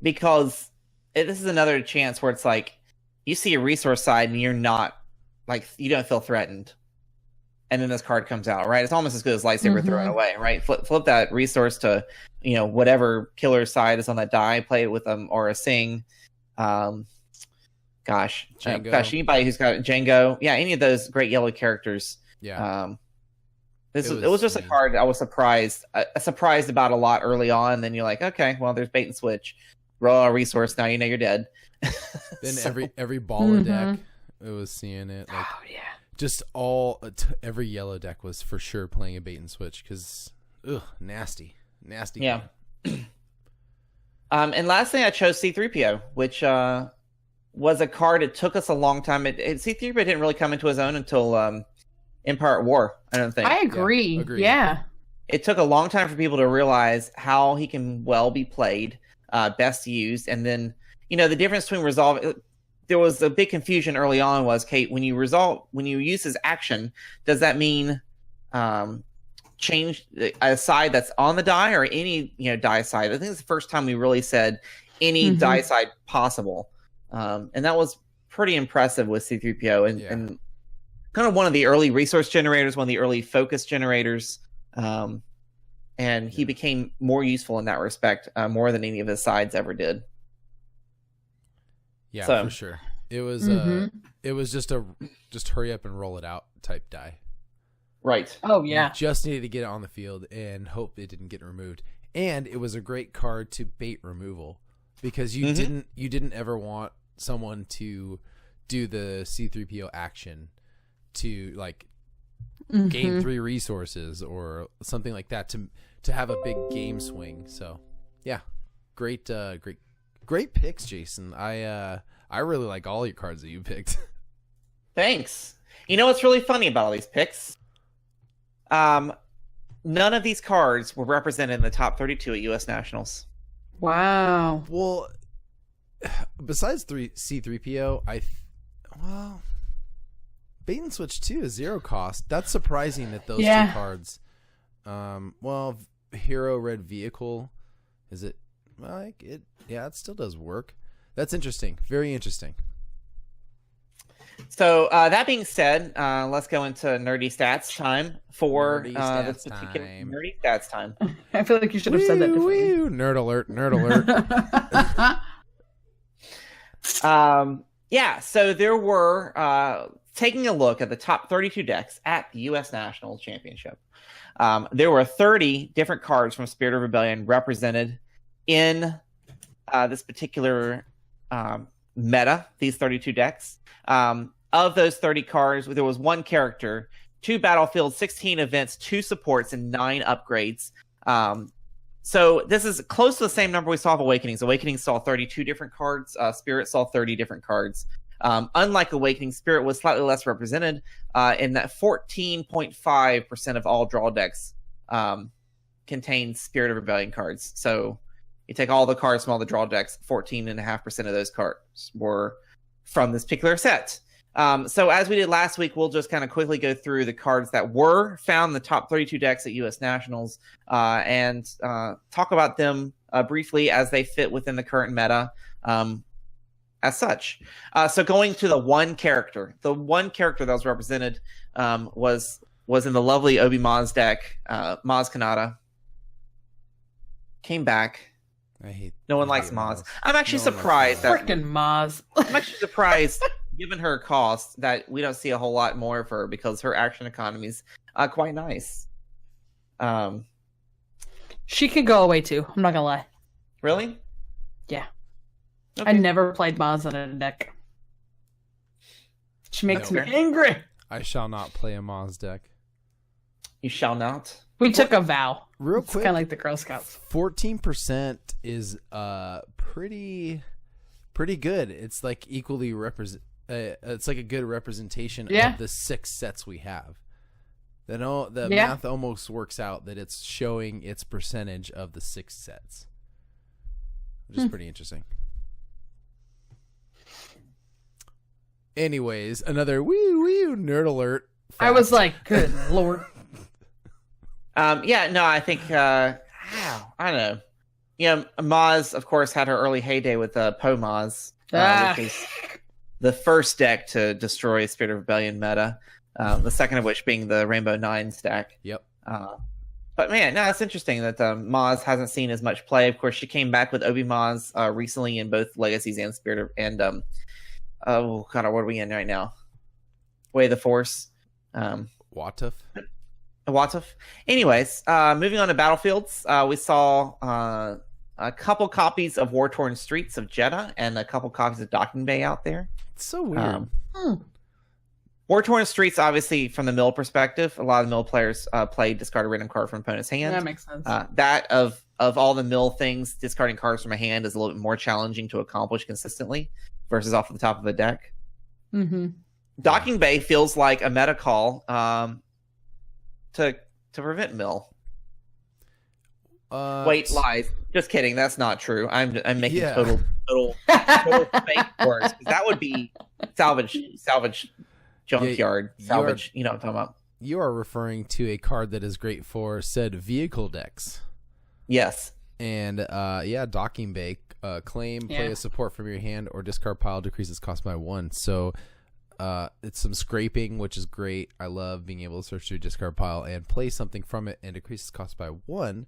A: because this is another chance where it's you see a resource side and you're not you don't feel threatened. and then this card comes out, right? It's almost as good as lightsaber throwing away, right? Flip that resource to, whatever killer side is on that die, play it with them, or a Sing. Anybody who's got Django, any of those great yellow characters.
B: Yeah.
A: It was just a card I was surprised about a lot early on. And then you're like, okay, well, there's bait and switch. Roll out a resource, now you know you're dead.
B: Then every baller deck, it was seeing it. Like, just every yellow deck was for sure playing a bait and switch because, nasty.
A: Yeah. And last thing I chose C-3PO, which was a card. It took us a long time. C-3PO didn't really come into his own until Empire at War, I don't think.
C: I agree. Yeah.
A: It took a long time for people to realize how he can well be played, best used, and then the difference between resolve. There was a big confusion early on. Was Kate, when you use his action, does that mean change a side that's on the die or any die side? I think it's the first time we really said any die side possible, and that was pretty impressive with C-3PO and kind of one of the early resource generators, one of the early focus generators, and he became more useful in that respect, more than any of his sides ever did.
B: Yeah, for sure. It was it was just hurry up and roll it out type die.
A: Right.
C: Oh yeah.
B: You just needed to get it on the field and hope it didn't get removed. And it was a great card to bait removal because you didn't ever want someone to do the C-3PO action to like gain 3 resources or something like that to have a big game swing. So yeah, great picks, Jason. I really like all your cards that you picked.
A: Thanks. You know what's really funny about all these picks? None of these cards were represented in the top 32 at U.S. Nationals.
C: Wow.
B: Well, besides C-3PO, Bait and Switch 2 is 0 cost. That's surprising that those 2 cards. Hero Red Vehicle, is it? Like it? Yeah, it still does work. That's interesting. Very interesting.
A: So that being said, let's go into nerdy stats time for this particular nerdy stats time.
C: I feel like you should have said that differently.
B: Nerd alert! Nerd alert!
A: So there were taking a look at the top 32 decks at the U.S. National Championship. There were 30 different cards from Spirit of Rebellion represented in this particular meta, these 32 decks. Of those 30 cards, there was 1 character, 2 battlefields, 16 events, 2 supports, and 9 upgrades. So this is close to the same number we saw of Awakenings. Awakenings saw 32 different cards. Spirit saw 30 different cards. Unlike Awakening, Spirit was slightly less represented in that 14.5% of all draw decks contain Spirit of Rebellion cards. So you take all the cards from all the draw decks, 14.5% of those cards were from this particular set. So as we did last week, we'll just kind of quickly go through the cards that were found in the top 32 decks at U.S. Nationals and talk about them briefly as they fit within the current meta as such. So going to the one character that was represented was in the lovely Obi Maz deck. Maz Kanata came back. No one likes Maz. I'm actually surprised that
C: freaking Maz.
A: I'm actually surprised, given her cost, that we don't see a whole lot more of her because her action economy is quite nice.
C: She could go away too. I'm not gonna lie.
A: Really?
C: Yeah.
A: Okay.
C: I never played Maz on a deck. She makes me angry.
B: I shall not play a Maz deck.
A: You shall not.
C: We took a vow.
B: Real
C: it's
B: quick,
C: kind of like the Girl Scouts.
B: 14% is pretty good. It's like equally it's like a good representation of the 6 sets we have. The math almost works out that it's showing its percentage of the 6 sets, which is pretty interesting. Anyways, another woo nerd alert. Fact.
C: I was like, good lord.
A: I think I don't know. Maz, of course, had her early heyday with Po Maz, which is the first deck to destroy Spirit of Rebellion meta. The second of which being the Rainbow 9 stack.
B: Yep.
A: But man, no, it's interesting that Maz hasn't seen as much play. Of course, she came back with Obi Maz recently in both Legacies and Spirit of, and oh god, what are we in right now? Way of the Force.
B: Watuf.
A: Anyways, moving on to Battlefields, we saw a couple copies of War Torn Streets of Jeddah and a couple copies of Docking Bay out there.
B: It's so weird.
A: War Torn Streets, obviously, from the mill perspective, a lot of the mill players play discard a random card from opponent's hand.
C: That makes sense.
A: That of all the mill things, discarding cards from a hand is a little bit more challenging to accomplish consistently versus off the top of a deck.
C: Mm-hmm.
A: Docking Bay feels like a meta call to prevent mill. Wait, lies. Just kidding. That's not true. I'm making total fake words. That would be salvage junkyard, salvage. You know what I'm talking about.
B: You are referring to a card that is great for said vehicle decks.
A: Yes.
B: And Docking Bay, claim, play a support from your hand, or discard pile, decreases cost by 1. So it's some scraping, which is great. I love being able to search through discard pile and play something from it and decreases cost by 1.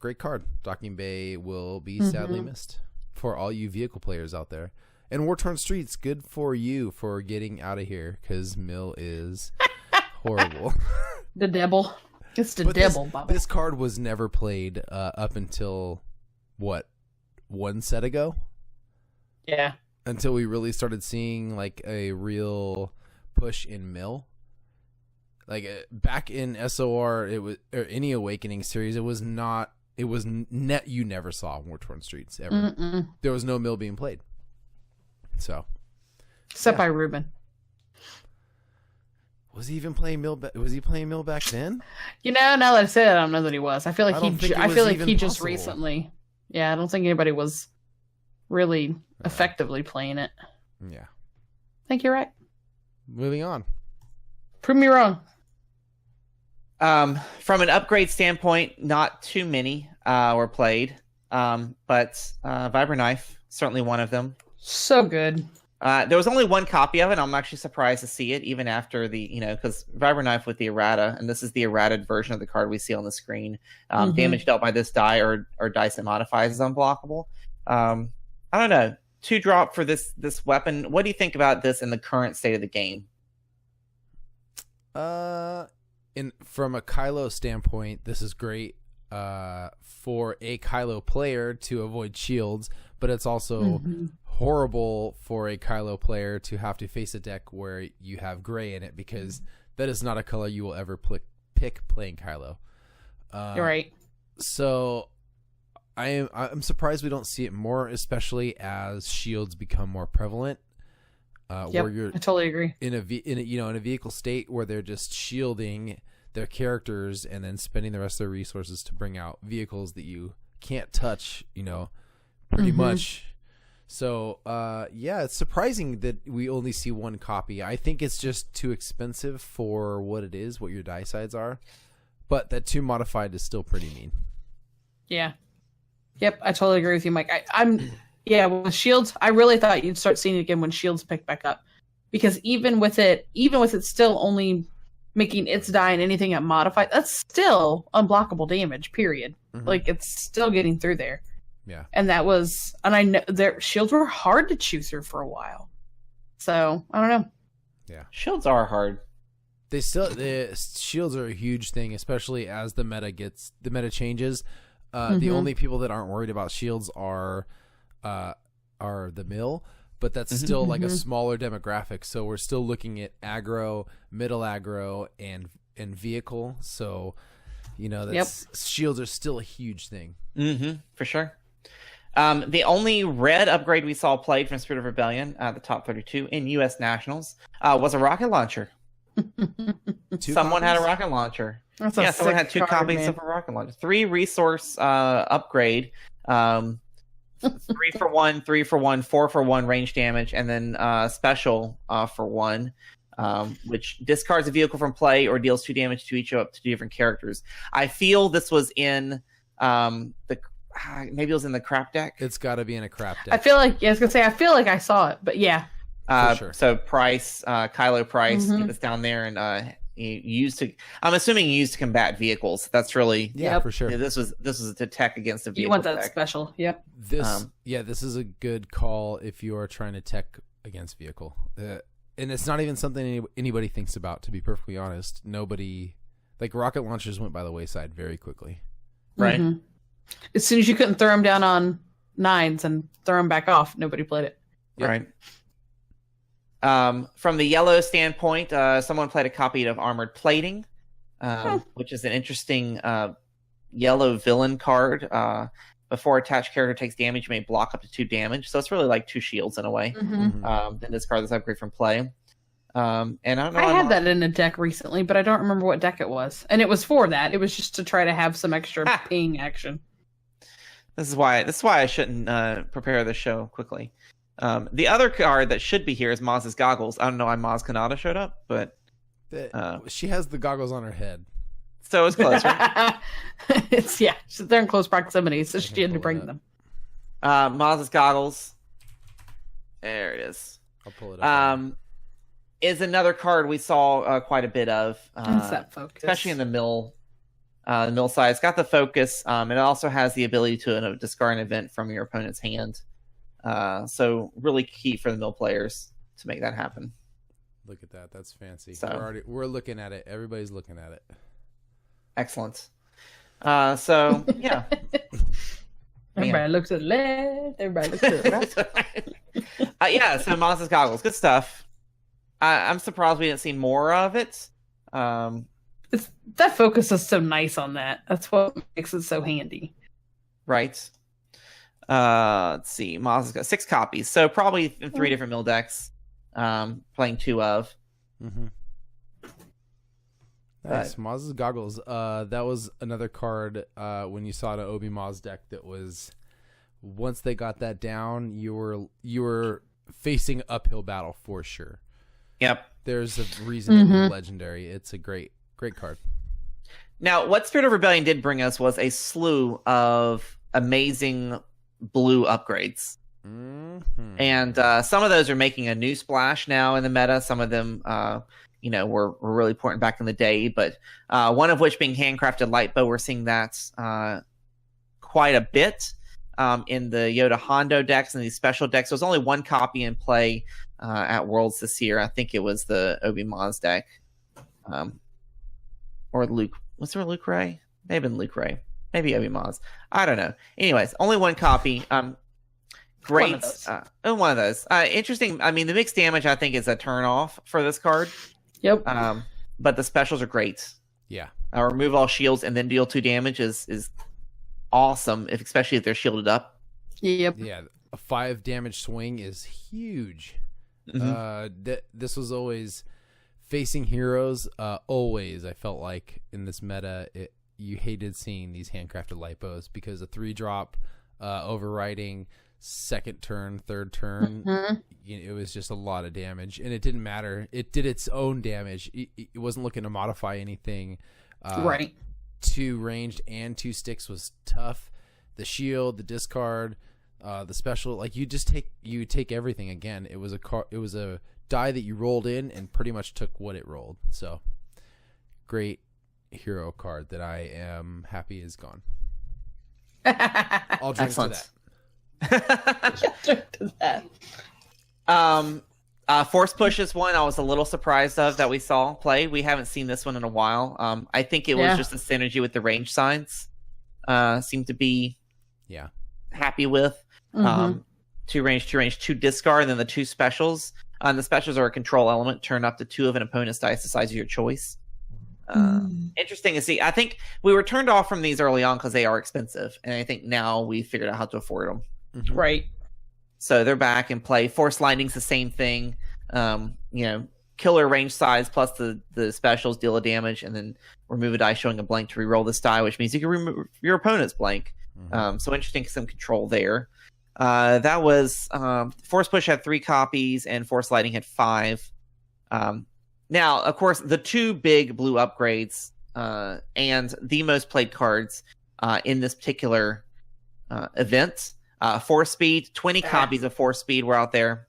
B: Great card. Docking Bay will be sadly missed for all you vehicle players out there. And War Torn Streets, good for you for getting out of here, because mill is horrible.
C: The devil. It's the devil, Bobby.
B: This card was never played up until, what, one set ago?
C: Yeah.
B: Until we really started seeing like a real push in mill. Like back in SOR, it was, or any Awakening series, it was not. It was net. You never saw War Torn Streets ever.
C: Mm-mm.
B: There was no mill being played. So,
C: except by Ruben.
B: Was he even playing mill? Was he playing mill back then?
C: You know, now that I say that, I don't know that he was. I feel like he just
B: possible.
C: recently. Yeah, I don't think anybody was really effectively playing it.
B: Yeah.
C: I think you're right.
B: Moving on.
C: Prove me wrong.
A: From an upgrade standpoint, not too many were played, but Vibra Knife, certainly one of them.
C: So good.
A: There was only one copy of it. I'm actually surprised to see it, even after the, because Vibra Knife with the errata, and this is the errated version of the card we see on the screen. Damage dealt by this die or dice that modifies is unblockable. I don't know. 2-drop for this weapon. What do you think about this in the current state of the game?
B: From a Kylo standpoint, this is great for a Kylo player to avoid shields, but it's also horrible for a Kylo player to have to face a deck where you have gray in it, because that is not a color you will ever pick playing Kylo.
C: You're right.
B: So I'm surprised we don't see it more, especially as shields become more prevalent. Where you're,
C: I totally agree.
B: In a vehicle state where they're just shielding their characters and then spending the rest of their resources to bring out vehicles that you can't touch, pretty much. So, it's surprising that we only see one copy. I think it's just too expensive for what it is, what your die sides are. But that 2 modified is still pretty mean.
C: Yeah. Yep, I totally agree with you, Mike. With shields, I really thought you'd start seeing it again when shields pick back up, because even with it still only making its die and anything at modified, that's still unblockable damage. Period. Like, it's still getting through there.
B: Yeah,
C: and I know their shields were hard to chew through for a while. So I don't know.
B: Yeah,
A: shields are hard.
B: The shields are a huge thing, especially as the meta changes. The only people that aren't worried about shields are the mill, but that's still like a smaller demographic. So we're still looking at aggro, middle aggro, and vehicle. So shields are still a huge thing.
A: For sure. The only red upgrade we saw played from Spirit of Rebellion, the top 32 in U.S. Nationals, was a rocket launcher. Someone had a rocket launcher. Someone had 2 copies of a rocket launcher. 3 resource upgrade. 3 for 1, 3 for 1, 4 for 1 range damage, and then special for 1, which discards a vehicle from play or deals 2 damage to each up to 2 different characters. I feel this was in maybe it was in the crap deck.
B: It's got to be in a crap deck.
C: I feel like I feel like I saw it, but yeah.
B: sure.
A: So Price, Kylo Price, is down there, and used to. I'm assuming used to combat vehicles. That's really
B: for sure.
A: This was to tech against a vehicle.
C: You want that
A: tech.
C: special? Yep.
B: This is a good call if you are trying to tech against vehicle, and it's not even something anybody thinks about. To be perfectly honest, nobody like rocket launchers went by the wayside very quickly.
A: Right.
C: Mm-hmm. As soon as you couldn't throw them down on 9s and throw them back off, nobody played it.
A: Yep. Right. From the yellow standpoint, someone played a copy of Armored Plating, which is an interesting yellow villain card. Before attached character takes damage, you may block up to 2 damage. So it's really like 2 shields in a way. In this card, this upgrade from play. And I don't know.
C: I had that in a deck recently, but I don't remember what deck it was. And it was for that. It was just to try to have some extra ping action.
A: This is why I shouldn't prepare the show quickly. The other card that should be here is Maz's goggles. I don't know why Maz Kanata showed up, but
B: she has the goggles on her head.
A: So it's close, right?
C: They're in close proximity, so she had to bring them.
A: Maz's goggles. There it is.
B: I'll pull it up.
A: Is another card we saw quite a bit of.
C: What's that focus?
A: Especially in the mill side. It's got the focus. It also has the ability to discard an event from your opponent's hand. So really key for the mill players to make that happen.
B: Look at that. That's fancy.
A: So,
B: we're looking at it. Everybody's looking at it.
A: Excellent. So yeah.
C: Everybody looks to the left. Everybody looks to the right.
A: So Maz's goggles. Good stuff. I'm surprised we didn't see more of it.
C: That focus is so nice on that. That's what makes it so handy.
A: Right. Let's see. Maz has got 6 copies, so probably in 3 different mill decks. Playing 2 of.
B: Nice. Maz's goggles. That was another card when you saw the Obi Maz deck that was once they got that down, you were facing uphill battle for sure.
A: Yep.
B: There's a reason it was legendary. It's a great card.
A: Now, what Spirit of Rebellion did bring us was a slew of amazing blue upgrades. And some of those are making a new splash now in the meta. Some of them, were really important back in the day. But one of which being handcrafted light bow, we're seeing that quite a bit in the Yoda Hondo decks and these special decks. There's only 1 copy in play at Worlds this year. I think it was the Obi Maz deck. Or Luke. Was there Luke Ray? May have been Luke Ray. Maybe Obi Maz. I don't know. Anyways, only 1 copy. Great. One of those. Interesting. I mean, the mixed damage, I think, is a turn off for this card.
C: Yep.
A: But the specials are great.
B: Yeah.
A: Remove all shields and then deal 2 damage is awesome, especially if they're shielded up.
C: Yep.
B: Yeah. A 5 damage swing is huge. This was always facing heroes. Always, I felt like in this meta, you hated seeing these handcrafted light bows because a 3-drop overriding second turn, third turn, it was just a lot of damage, and it didn't matter. It did its own damage. It wasn't looking to modify anything.
C: Right.
B: 2 ranged and 2 sticks was tough. The shield, the discard, the special, like you take everything again. It was a die that you rolled in and pretty much took what it rolled. So great hero card that I am happy is gone. I'll drink to that.
A: Force Push is one I was a little surprised of that we saw play. We haven't seen this one in a while. I think it was just the synergy with the range signs. Seemed to be happy with. 2 range, 2 discard, and then the 2 specials. The specials are a control element. Turn up to 2 of an opponent's dice the size of your choice. Interesting to see. I think we were turned off from these early on because they are expensive, and I think now we figured out how to afford them.
C: Right.
A: So they're back in play. Force Lightning's the same thing. Killer range size plus the specials deal a damage, and then remove a die showing a blank to reroll this die, which means you can remove your opponent's blank. So interesting, some control there. That was Force Push had 3 copies, and Force Lightning had 5. Now, of course, the 2 big blue upgrades and the most played cards in this particular event. Force Speed, 20 copies of Force Speed were out there.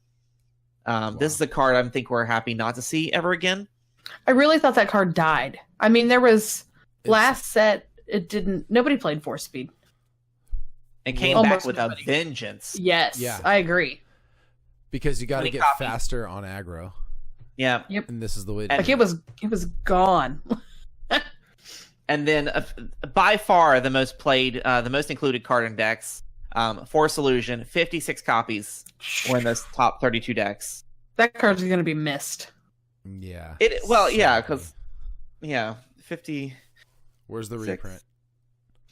A: This is a card I think we're happy not to see ever again.
C: I really thought that card died. I mean, there was last set. It didn't. Nobody played Force Speed.
A: It came back with a vengeance.
C: Yes,
B: Yeah.
C: I agree.
B: Because you got to get
A: copies.
B: faster on aggro.
A: Yeah.
C: Yep.
B: And this is the way.
C: Like it was gone.
A: And then by far the most played, the most included card in decks, Force Illusion, 56 copies were in those top 32 decks.
C: That card's going to be missed.
B: Yeah.
A: Yeah, because 50.
B: Where's the
A: 6.
B: reprint?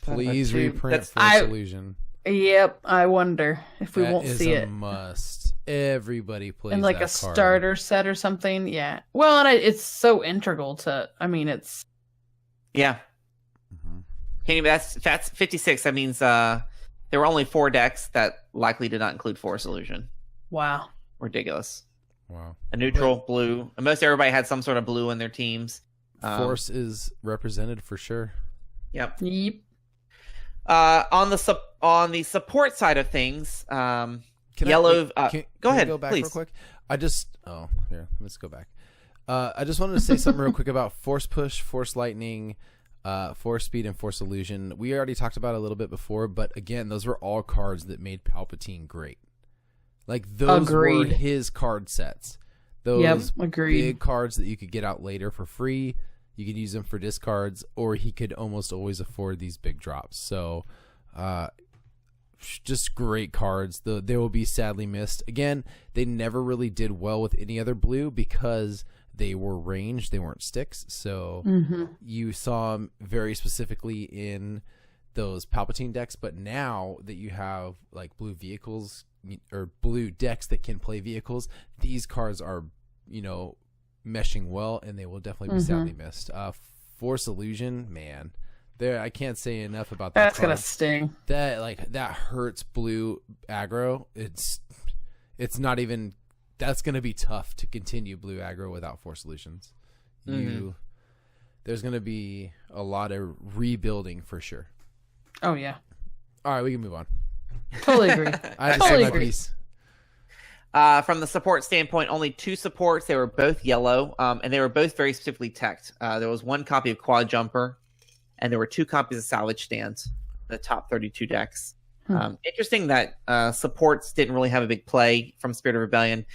B: Please
A: Two.
B: reprint
A: That's-
B: Force Illusion.
C: Yep, I wonder if we won't see
B: That is
C: it.
B: a must. Everybody plays
C: In like
B: that
C: a
B: card.
C: starter set or something. Yeah. Well, and it's so integral to. I mean, it's.
A: Yeah.
B: Mhm.
A: Can't even, that's 56. That means there were only 4 decks that likely did not include Force Illusion.
C: Wow.
A: Ridiculous.
B: Wow.
A: A neutral, blue. And most everybody had some sort of blue in their teams.
B: Force is represented for sure.
A: Yep.
C: Yep.
A: On the support side of things, yellow. Go ahead,
B: go back
A: please.
B: real quick. Let's go back. I just wanted to say something real quick about Force Push, Force Lightning, Force Speed, and Force Illusion. We already talked about it a little bit before, but again, those were all cards that made Palpatine great. Like those
C: Agreed.
B: were his card sets. Those
C: agreed.
B: big cards that you could get out later for free. You could use them for discards, or he could almost always afford these big drops. So, just great cards. They will be sadly missed. Again, they never really did well with any other blue because they were ranged. They weren't sticks. So you saw them very specifically in those Palpatine decks. But now that you have like blue vehicles or blue decks that can play vehicles, these cards are, meshing well, and they will definitely be sadly missed. Force Illusion, man, there I can't say enough about that.
C: That's
B: card.
C: gonna sting.
B: That hurts blue aggro. It's not even. That's gonna be tough to continue blue aggro without Force Illusions. There's gonna be a lot of rebuilding for sure.
C: Oh yeah.
B: All right, we can move on.
C: Totally agree.
B: I just
C: Totally
B: said my
C: agree.
B: piece.
A: From the support standpoint, only 2 supports. They were both yellow, and they were both very specifically teched. There was 1 copy of Quad Jumper, and there were 2 copies of Salvage Stand, the top 32 decks. Interesting that supports didn't really have a big play from Spirit of Rebellion.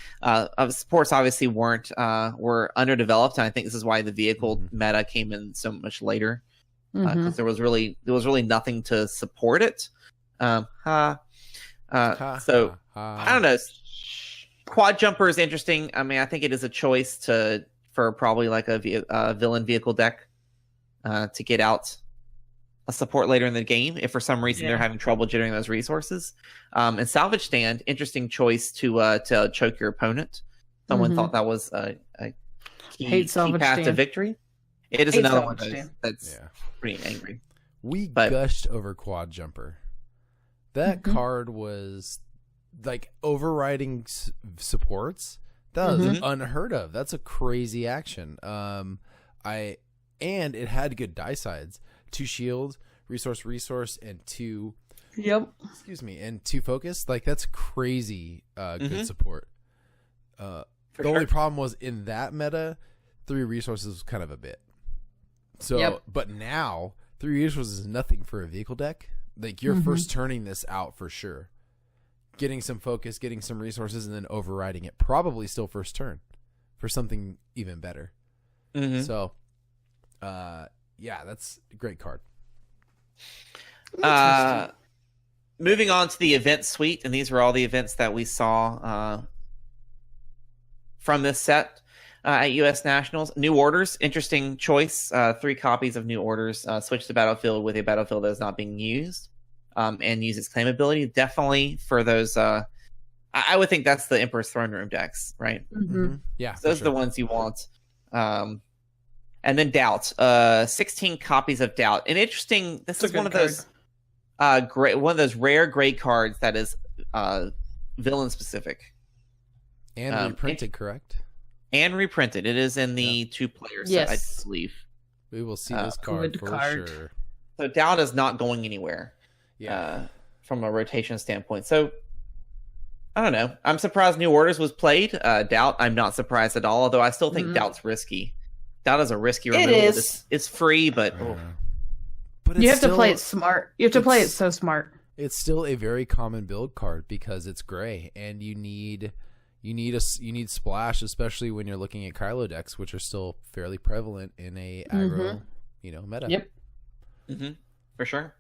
A: Supports obviously were underdeveloped, and I think this is why the vehicle meta came in so much later, because there was really nothing to support it. So I don't know. Quad Jumper is interesting. I mean, I think it is a choice for probably like a villain vehicle deck to get out a support later in the game if for some reason they're having trouble generating those resources. And Salvage Stand, interesting choice to choke your opponent. Someone thought that was a key path to victory. It is another one that's pretty angry.
B: We gushed over Quad Jumper. That card was like overriding supports. That was unheard of. That's a crazy action. And it had good die sides. 2 shield, resource, and 2. Excuse me, and 2 focus. Like that's crazy. Good support. The only problem was in that meta, 3 resources was kind of a bit. So, but now 3 resources is nothing for a vehicle deck. Like you're first turning this out for sure. Getting some focus, getting some resources, and then overriding it. Probably still first turn for something even better. So, that's a great card.
A: Moving on to the event suite, and these were all the events that we saw from this set at U.S. Nationals. New Orders, interesting choice. 3 copies of New Orders. Switch the battlefield with a battlefield that is not being used. And use its claimability. Definitely for those. I would think that's the Emperor's Throne Room decks, right?
B: Yeah,
A: So those are the ones you want. And then Doubt. 16 copies of Doubt. And interesting. This is one of those one of those rare gray cards that is villain specific.
B: And reprinted, correct?
A: And reprinted. It is in the 2-player set, I believe.
B: We will see this card for sure.
A: So Doubt is not going anywhere. From a rotation standpoint. So I don't know. I'm surprised New Orders was played. Doubt, I'm not surprised at all. Although I still think Doubt's risky. Doubt is a risky removal.
C: It is.
A: It's free, but
B: but
C: You have to play it smart. You have to play it so smart.
B: It's still a very common build card because it's gray, and you need splash, especially when you're looking at Kylo decks, which are still fairly prevalent in a aggro, meta.
C: Yep.
A: For sure.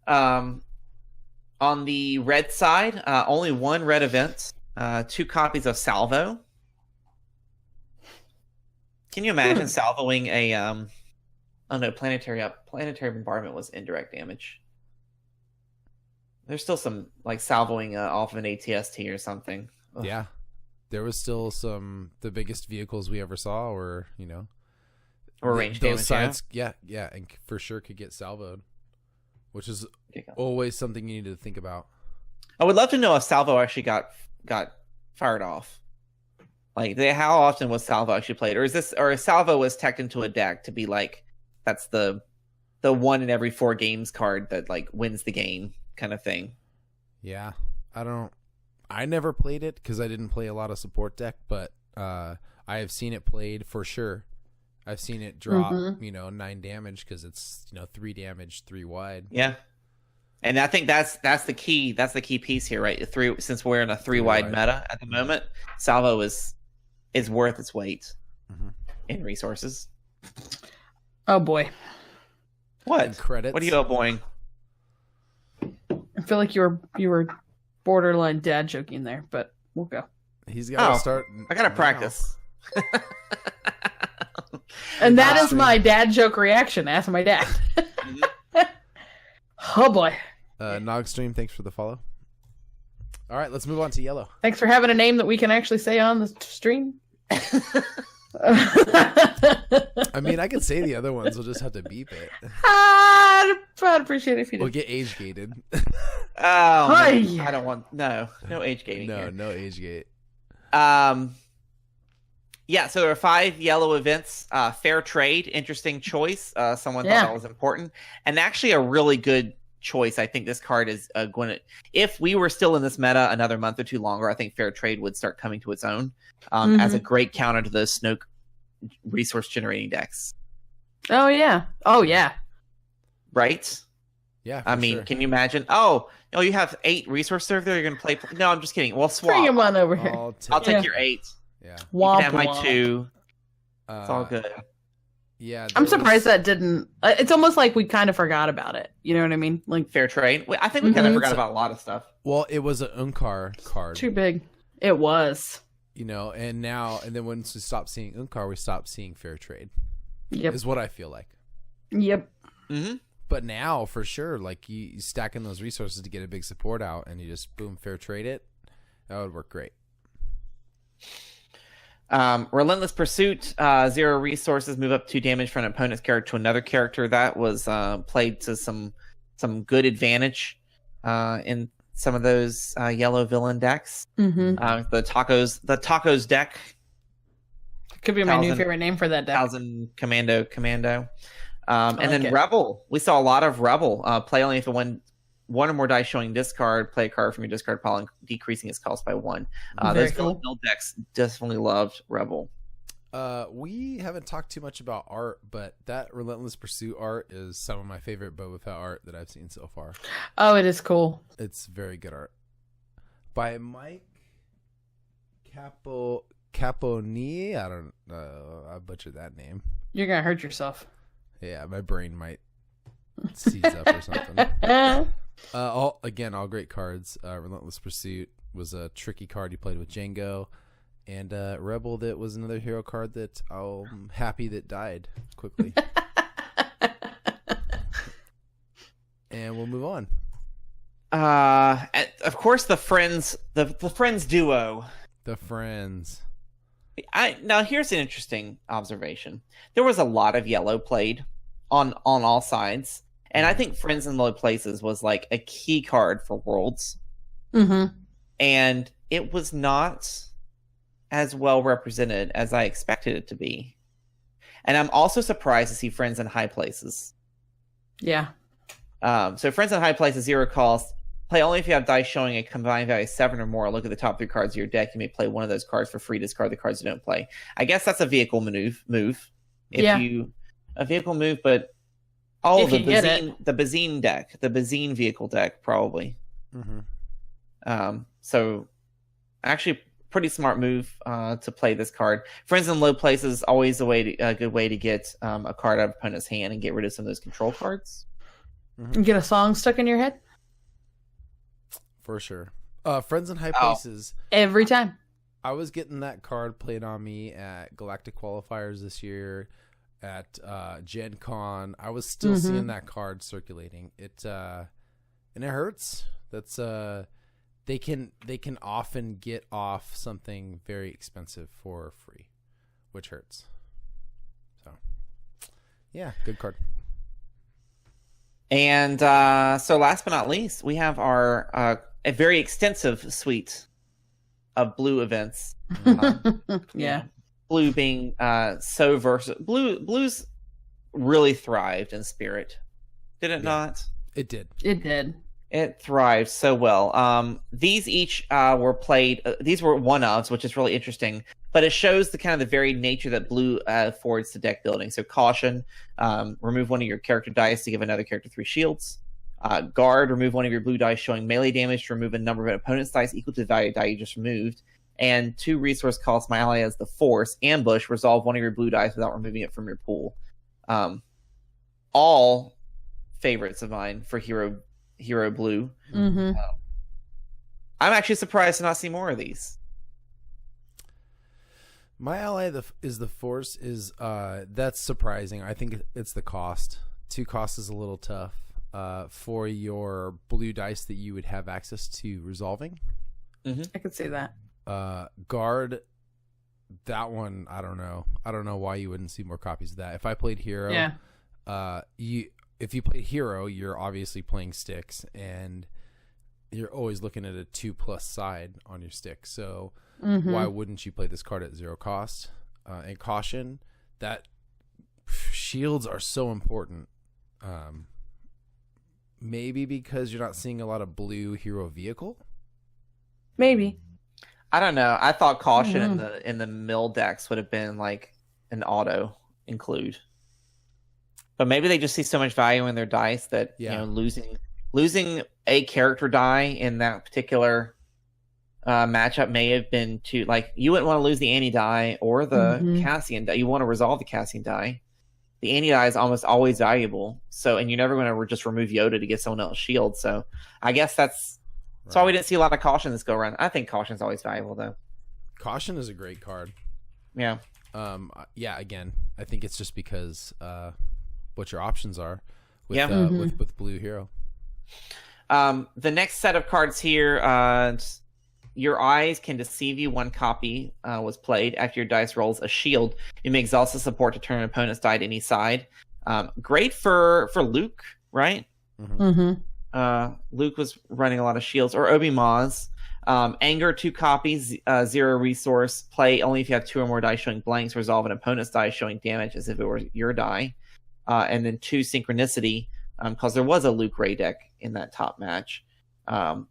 A: On the red side, only one red event, 2 copies of Salvo. Can you imagine salvoing a oh no, planetary bombardment was indirect damage. There's still some like salvoing off of an ATST or something. Ugh.
B: Yeah. There was still the biggest vehicles we ever saw or
A: range
B: those
A: damage.
B: sides, yeah, and for sure could get salvoed, which is always something you need to think about.
A: I would love to know if Salvo actually got fired off. Like, how often was Salvo actually played, or if Salvo was teched into a deck to be like that's the 1 in every 4 games card that like wins the game kind of thing.
B: Yeah, I never played it because I didn't play a lot of support deck, but I have seen it played for sure. I've seen it drop, 9 damage because it's 3 damage, 3 wide.
A: Yeah, and I think that's the key. That's the key piece here, right? Since we're in a 3 wide meta at the moment, Salvo is worth its weight in resources.
C: Oh boy,
A: what
B: and credits?
A: What are you boing?
C: I feel like you were borderline dad joking there, but we'll go.
B: He's got to start.
A: I gotta practice.
C: And that is my dad joke reaction. Ask my dad. Oh boy.
B: Nogstream, thanks for the follow. All right, let's move on to yellow.
C: Thanks for having a name that we can actually say on the stream.
B: I mean, I could say the other ones. We'll just have to beep it.
C: I'd appreciate it if you did.
B: We'll get age gated.
A: Oh, man, I don't want no age gating.
B: No age gate.
A: Yeah, so there are 5 yellow events. Fair trade, interesting choice. Someone thought that was important, and actually a really good choice. I think this card is going to. If we were still in this meta another month or 2 longer, I think fair trade would start coming to its own as a great counter to those Snoke resource generating decks.
C: Oh yeah.
A: Right.
B: Yeah.
A: I mean, can you imagine? Oh, you have 8 resource serve there. You're going to play. No, I'm just kidding. We'll swap.
C: Bring him on over here.
A: I'll take your 8.
B: Yeah.
A: You can have my 2. It's all good.
B: Yeah.
C: I'm surprised that didn't. It's almost like we kind of forgot about it. You know what I mean? Like
A: fair trade. I think we kind of forgot about a lot of stuff.
B: Well, it was an Unkar card.
C: Too big. It was.
B: And then once we stopped seeing Unkar, we stopped seeing fair trade.
C: Yep.
B: Is what I feel like.
C: Yep.
A: Mm-hmm.
B: But now, for sure, like you stack in those resources to get a big support out, and you just boom fair trade it. That would work great.
A: Relentless Pursuit, 0 resources, move up 2 damage from an opponent's character to another character. That was played to some good advantage in some of those yellow villain decks.
C: Mm-hmm.
A: The tacos deck
C: could be my new favorite name for that deck.
A: 1000 Commando. And then
C: it.
A: Rebel. We saw a lot of Rebel. Play only if one or more dice showing discard. Play a card from your discard pile and decreasing its cost by 1. Those
C: cool.
A: build decks definitely loved Rebel.
B: We haven't talked too much about art, but that Relentless Pursuit art is some of my favorite Boba Fett art that I've seen so far.
C: Oh, it is cool.
B: It's very good art. By Mike Caponi. I don't know. I butchered that name.
C: You're going to hurt yourself.
B: Yeah, my brain might seize up or something. All great cards. Relentless Pursuit was a tricky card you played with Django. And Rebel, that was another hero card that I'm happy that died quickly. And we'll move on.
A: Of course, the Friends duo.
B: The Friends.
A: Now, here's an interesting observation. There was a lot of yellow played on all sides. And I think Friends in Low Places was like a key card for Worlds.
C: Mm-hmm.
A: And it was not as well represented as I expected it to be. And I'm also surprised to see Friends in High Places.
C: Yeah.
A: So Friends in High Places, 0 cost. Play only if you have dice showing a combined value of 7 or more. Look at the top 3 cards of your deck. You may play one of those cards for free. Discard the cards you don't play. I guess that's a vehicle move. A vehicle move, but the Bazine deck, the Bazine vehicle deck, probably. So actually, pretty smart move to play this card. Friends in low places is always a good way to get a card out of opponent's hand and get rid of some of those control cards.
C: And get a song stuck in your head.
B: For sure. Friends in high places.
C: Every time.
B: I was getting that card played on me at Galactic Qualifiers this year, at Gen Con. I was still seeing that card circulating. And it hurts. That's they can often get off something very expensive for free, which hurts. So yeah, good card.
A: And so last but not least, we have our a very extensive suite of blue events.
C: Yeah.
A: Blue being so versatile. Blue's really thrived in Spirit. Did it not?
B: It did.
C: It did.
A: It thrived so well. These each were played. These were one-ofs, which is really interesting. But it shows the kind of the varied nature that blue affords to deck building. So caution, remove one of your character dice to give another character 3 shields. Guard, remove one of your blue dice showing melee damage to remove a number of an opponent's dice equal to the value of die you just removed. And 2 resource costs my ally as the Force. Ambush, resolve one of your blue dice without removing it from your pool. All favorites of mine for Hero Blue. I'm actually surprised to not see more of these.
B: My ally is the Force is that's surprising. I think it's the cost. 2 costs is a little tough for your blue dice that you would have access to resolving.
C: I could see that.
B: Guard, that one I don't know why you wouldn't see more copies of that. If I played Hero, if you play Hero, you're obviously playing sticks, and you're always looking at a 2+ side on your stick. So why wouldn't you play this card at 0 cost? And caution, that shields are so important. Maybe because you're not seeing a lot of blue hero vehicle.
C: Maybe.
A: I don't know. I thought caution in the mill decks would have been like an auto include. But maybe they just see so much value in their dice that losing a character die in that particular matchup may have been too, like, you wouldn't want to lose the Annie die or the Cassian die. You want to resolve the Cassian die. The Annie die is almost always valuable. So, and you're never going to just remove Yoda to get someone else's shield. So I guess that's why we didn't see a lot of caution this go around. I think caution is always valuable though.
B: Caution is a great card.
A: Yeah.
B: Again, I think it's just because what your options are with blue hero.
A: The next set of cards here, your eyes can deceive you. 1 copy was played after your dice rolls a shield. You may exhaust the support to turn an opponent's die to any side. Great for Luke, right? Luke was running a lot of shields, or Obi Maz. Anger, 2 copies, 0 resource. Play only if you have 2 or more dice showing blanks. Resolve an opponent's die showing damage as if it were your die. And then 2 synchronicity, because there was a Luke Ray deck in that top match.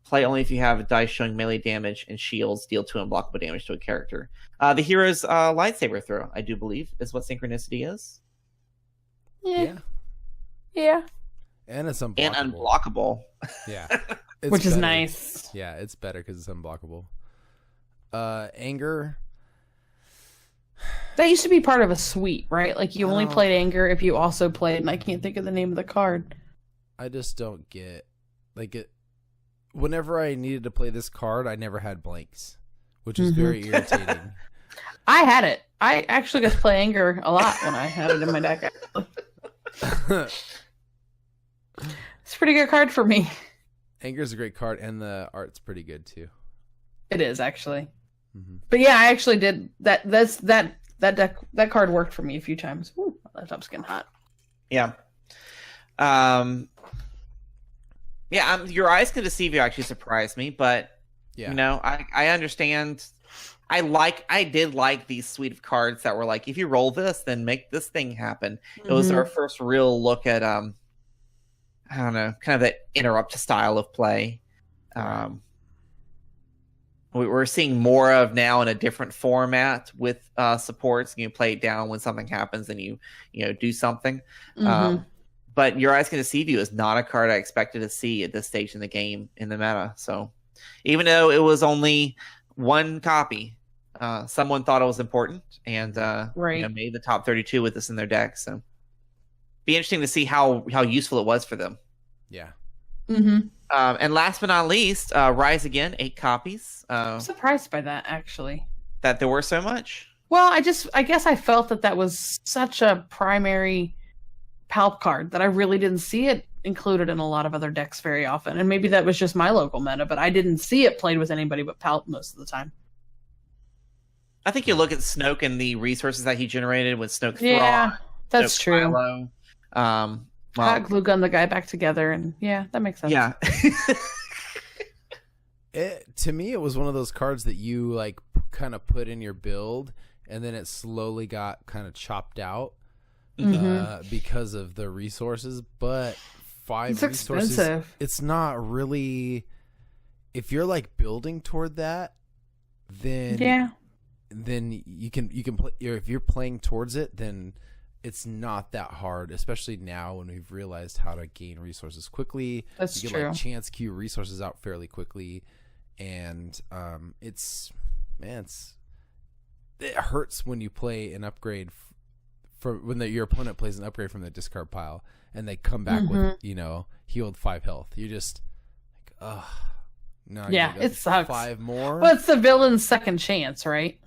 A: Play only if you have a dice showing melee damage and shields. Deal 2 unblockable damage to a character. The hero's lightsaber throw, I do believe, is what synchronicity is.
C: Yeah.
B: And it's unblockable.
A: And unblockable.
B: Yeah.
C: Which is nice.
B: Yeah, it's better because it's unblockable. Anger.
C: That used to be part of a suite, right? Like, you only played Anger if you also played, and I can't think of the name of the card.
B: I just don't get, like, it. Whenever I needed to play this card, I never had blanks, which is very irritating.
C: I had it. I actually got to play Anger a lot when I had it in my deck. It's a pretty good card for me.
B: Anger's a great card, and the art's pretty good too.
C: It is, actually. But yeah, I actually did that. That card worked for me a few times. Ooh, my laptop's getting hot.
A: Yeah. Your eyes can deceive you actually surprised me, but you know, I understand. I did like these suite of cards that were like, if you roll this, then make this thing happen. It was our first real look at I don't know, kind of the interrupt style of play. We're seeing more of now in a different format with supports. You play it down when something happens and you do something. But Your Eyes Can Deceive You is not a card I expected to see at this stage in the game in the meta. So even though it was only one copy, someone thought it was important and made the top 32 with this in their deck. So be interesting to see how useful it was for them.
B: Yeah.
A: And last but not least, Rise Again, 8 copies.
C: I'm surprised by that, actually.
A: That there were so much?
C: Well, I guess I felt that was such a primary Palp card that I really didn't see it included in a lot of other decks very often. And maybe that was just my local meta, but I didn't see it played with anybody but Palp most of the time.
A: I think you look at Snoke and the resources that he generated with Snoke Thrall.
C: Yeah, that's
A: Snoke
C: true.
A: Kylo.
C: Glue gun the guy back together, and yeah, that makes sense.
A: Yeah.
B: To me, it was one of those cards that you like kind of put in your build, and then it slowly got kind of chopped out because of the resources. But 5
C: it's
B: resources,
C: expensive.
B: it's not really. If you're like building toward that, then you can play. If you're playing towards it, then it's not that hard, especially now when we've realized how to gain resources quickly.
C: That's
B: you
C: true.
B: can like chance queue resources out fairly quickly, and it hurts when you play an upgrade when your opponent plays an upgrade from the discard pile and they come back with healed 5 health. You're just like, ugh. No,
C: yeah, it sucks.
B: 5 more.
C: Well, it's the villain's second chance, right?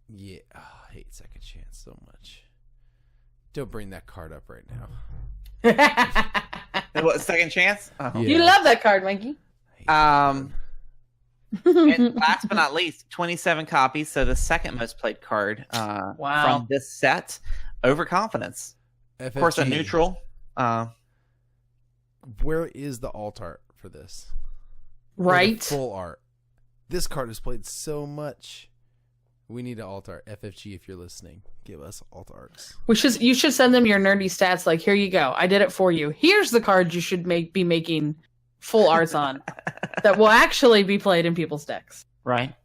B: Yeah, I hate second chance so much. Don't bring that card up right now.
A: What, second chance? Oh.
C: You love that card, Mikey.
A: And last but not least, 27 copies. So the second most played card from this set, Overconfidence.
B: FFG.
A: Of course, a neutral.
B: Where is the alt art for this?
C: Right.
B: Full art. This card is played so much. We need an alt art. FFG, if you're listening, give us alt arts.
C: You should send them your nerdy stats. Like, here you go. I did it for you. Here's the card you should be making full arts on that will actually be played in people's decks.
A: Right.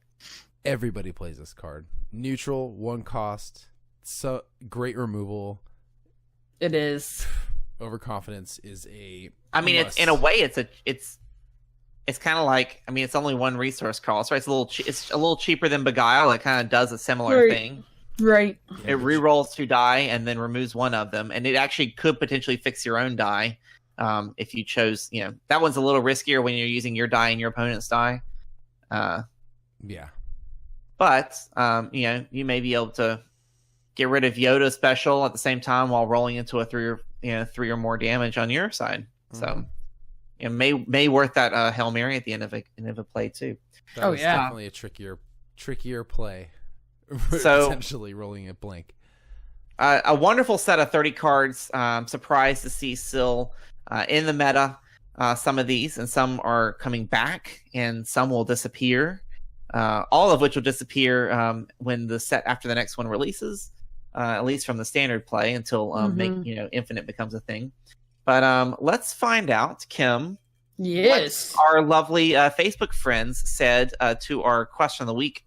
B: Everybody plays this card. Neutral, 1 cost. So great removal.
C: It is.
B: Overconfidence is a.
A: I mean,
B: must.
A: it's in a way, it's kind of like, I mean, it's only 1 resource cost, right? It's a little cheaper than Beguile. It kind of does a similar thing.
C: Right.
A: It re-rolls 2 die and then removes 1 of them, and it actually could potentially fix your own die if you chose. That one's a little riskier when you're using your die and your opponent's die.
B: Yeah.
A: But you may be able to get rid of Yoda special at the same time while rolling into a 3 or more damage on your side. So. It may worth that Hail Mary at the end of a play too.
B: That was definitely a trickier play.
A: So
B: potentially rolling a blank.
A: A wonderful set of 30 cards. Surprised to see still in the meta some of these, and some are coming back, and some will disappear. All of which will disappear when the set after the next one releases, at least from the standard play until Infinite becomes a thing. But let's find out, Kim.
C: Yes.
A: What our lovely Facebook friends said to our question of the week,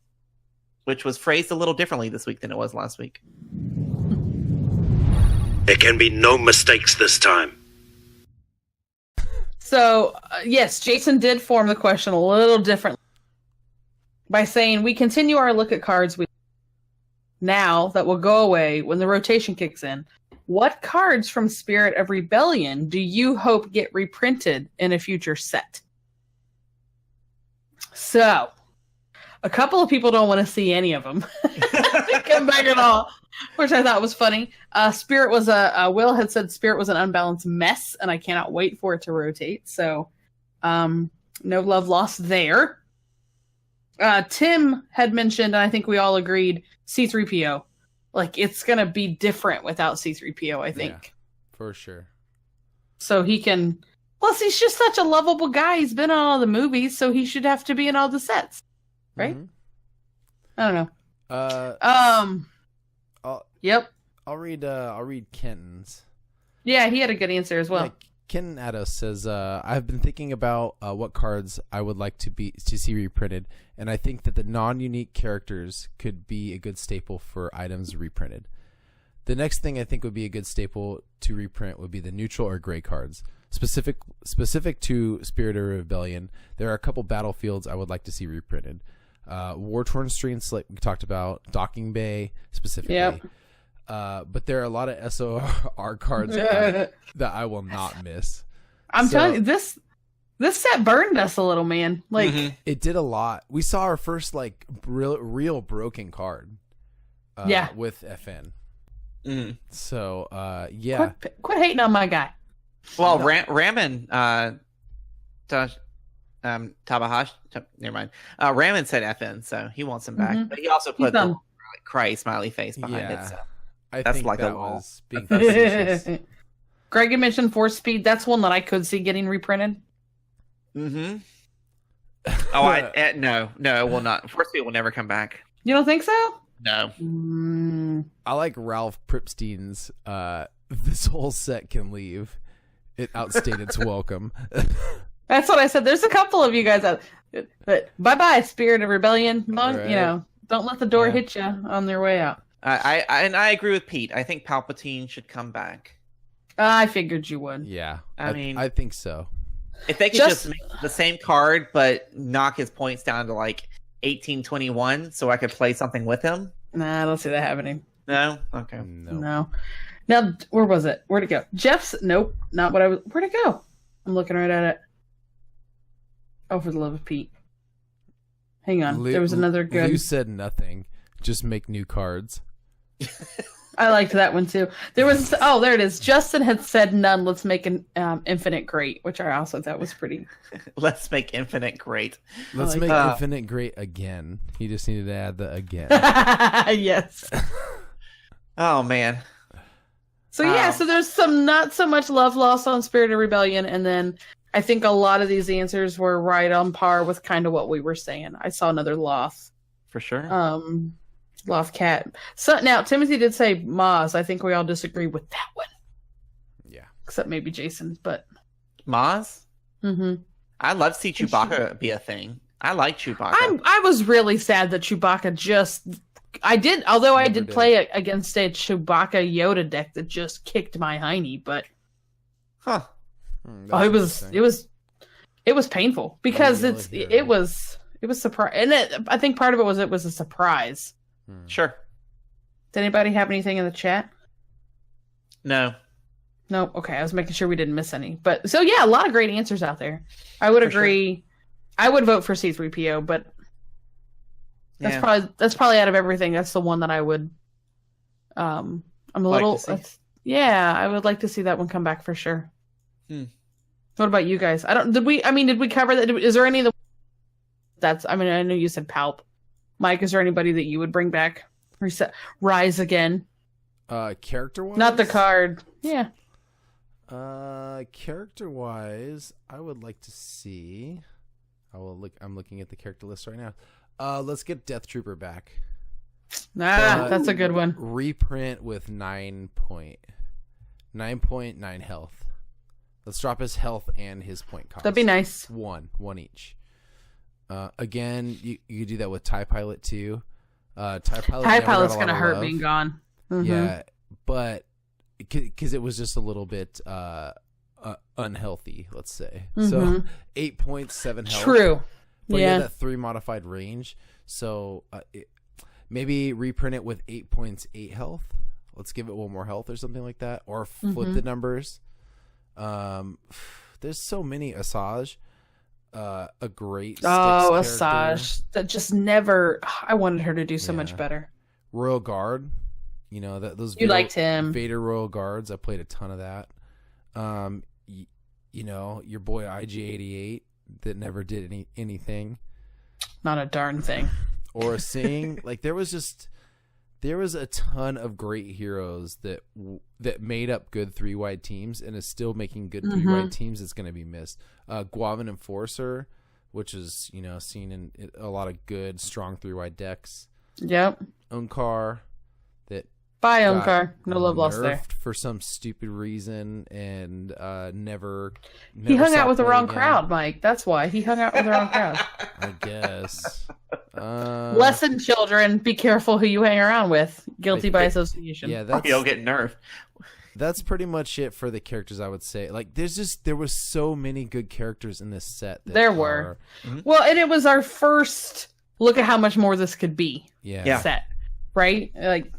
A: which was phrased a little differently this week than it was last week.
F: There can be no mistakes this time.
C: So, yes, Jason did form the question a little differently by saying, we continue our look at cards now that will go away when the rotation kicks in. What cards from Spirit of Rebellion do you hope get reprinted in a future set? So, a couple of people don't want to see any of them come back at all, which I thought was funny. Spirit was Will had said Spirit was an unbalanced mess, and I cannot wait for it to rotate. So, no love lost there. Tim had mentioned, and I think we all agreed, C-3PO. Like, it's going to be different without C-3PO, I think.
B: Yeah, for sure.
C: So he can... Plus, he's just such a lovable guy. He's been on all the movies, so he should have to be in all the sets. Right?
B: Mm-hmm.
C: I don't know. Yep.
B: I'll read Kenton's.
C: Yeah, he had a good answer as well.
B: Like, Ken Ados says, I've been thinking about what cards I would like to see reprinted, and I think that the non-unique characters could be a good staple for items reprinted. The next thing I think would be a good staple to reprint would be the neutral or gray cards. Specific to Spirit of Rebellion, there are a couple battlefields I would like to see reprinted. War-Torn Streets, like we talked about, Docking Bay specifically.
C: Yep.
B: But there are a lot of SOR cards that I will not miss.
C: I'm telling you, this set burned us a little, man. Like
B: it did a lot. We saw our first like real broken card. With FN.
A: Mm-hmm.
B: So yeah.
C: Quit hating on my guy.
A: Well, Ramen, Tabahash, never mind. Ramen said FN, so he wants him back, but he also put the cry smiley face behind it. So
B: that's
A: think
B: like
A: that
B: a wall.
A: was
B: Being facetious.
C: Greg, you mentioned Force Speed. That's one that I could see getting reprinted.
A: Mm-hmm. Oh, no, it will not. Force Speed will never come back.
C: You don't think so?
A: No.
B: I like Ralph Pripstein's. This whole set can leave. It outstayed its welcome.
C: That's what I said. There's a couple of you guys out. But bye-bye, Spirit of Rebellion.
B: Right.
C: You know, don't let the door hit you on their way out.
A: I agree with Pete. I think Palpatine should come back.
C: I figured you would.
B: Yeah,
A: I mean,
B: I think so.
A: If they could just make the same card, but knock his points down to like 1821, so I could play something with him.
C: Nah, I don't see that happening.
A: No. Okay.
C: No. Now, where was it? Where'd it go? Jeff's. Nope, not what I was. Where'd it go? I'm looking right at it. Oh, for the love of Pete. Hang on. There was another good.
B: Lou said nothing. Just make new cards.
C: I liked that one too. There was. Oh, there it is. Justin had said none. Let's make an Infinite Great, which I also thought was pretty.
A: Let's make Infinite Great.
B: Let's make Infinite Great again. He just needed to add the again.
C: Yes.
A: Oh man.
C: So yeah, so there's some not so much love lost on Spirit of Rebellion, and then I think a lot of these answers were right on par with kind of what we were saying. I saw another Loth.
A: For sure.
C: Loth Cat. So now Timothy did say Maz. I think we all disagree with that one.
B: Yeah.
C: Except maybe Jason, but
A: Maz?
C: Mm-hmm.
A: I'd love to see Chewbacca be a thing. I like Chewbacca.
C: I was really sad that Chewbacca just I did play it against a Chewbacca Yoda deck that just kicked my hiney, but it was painful because it was surprise, and I think part of it was a surprise.
A: Sure.
C: Did anybody have anything in the chat?
A: No.
C: Okay, I was making sure we didn't miss any. But so yeah, a lot of great answers out there. I would agree. Sure. I would vote for C3PO, but that's probably out of everything. That's the one that I would. I'm a little. I would like to see that one come back for sure. What about you guys? Did we cover that? Is there any of the? I know you said Palp. Mike, is there anybody that you would bring back? Rise again.
B: Character wise,
C: not the card. Yeah.
B: Character wise, I would like to see. I'm looking at the character list right now. Let's get Death Trooper back.
C: That's a good one.
B: Reprint with 9.9 health. Let's drop his health and his point cost.
C: That'd be nice.
B: One each. Again, you could do that with TIE Pilot too. TIE
C: Pilot's gonna hurt being gone. Mm-hmm.
B: Yeah, but because it was just a little bit unhealthy, let's say. Mm-hmm. So 8.7 health.
C: True.
B: But yeah, that 3 modified range. So maybe reprint it with 8.8 health. Let's give it 1 more health or something like that, or flip the numbers. There's so many. Asajj. A great
C: Asajj that just never. I wanted her to do so much better.
B: Royal Guard, those
C: you liked him.
B: Vader Royal Guards. I played a ton of that. Your boy IG-88 that never did anything.
C: Not a darn thing.
B: Or a Sing. Like there was a ton of great heroes that made up good 3-wide teams and is still making good 3-wide teams. It's going to be missed. Guavin Enforcer, which is seen in a lot of good strong 3-wide decks.
C: Yep.
B: Unkar, that
C: Bye,
B: got
C: Omkar. No love lost there.
B: nerfed for some stupid reason and never
C: He hung
B: saw
C: out with the
B: play
C: wrong
B: again.
C: crowd, Mike. That's why. He hung out with the wrong crowd.
B: I guess.
C: Lesson, children. Be careful who you hang around with. Guilty by association.
B: Yeah,
A: You'll get nerfed.
B: that's pretty much it for the characters, I would say. Like, there was so many good characters in this set.
C: There were. Well, and it was our first look at how much more this could be set, right? Like,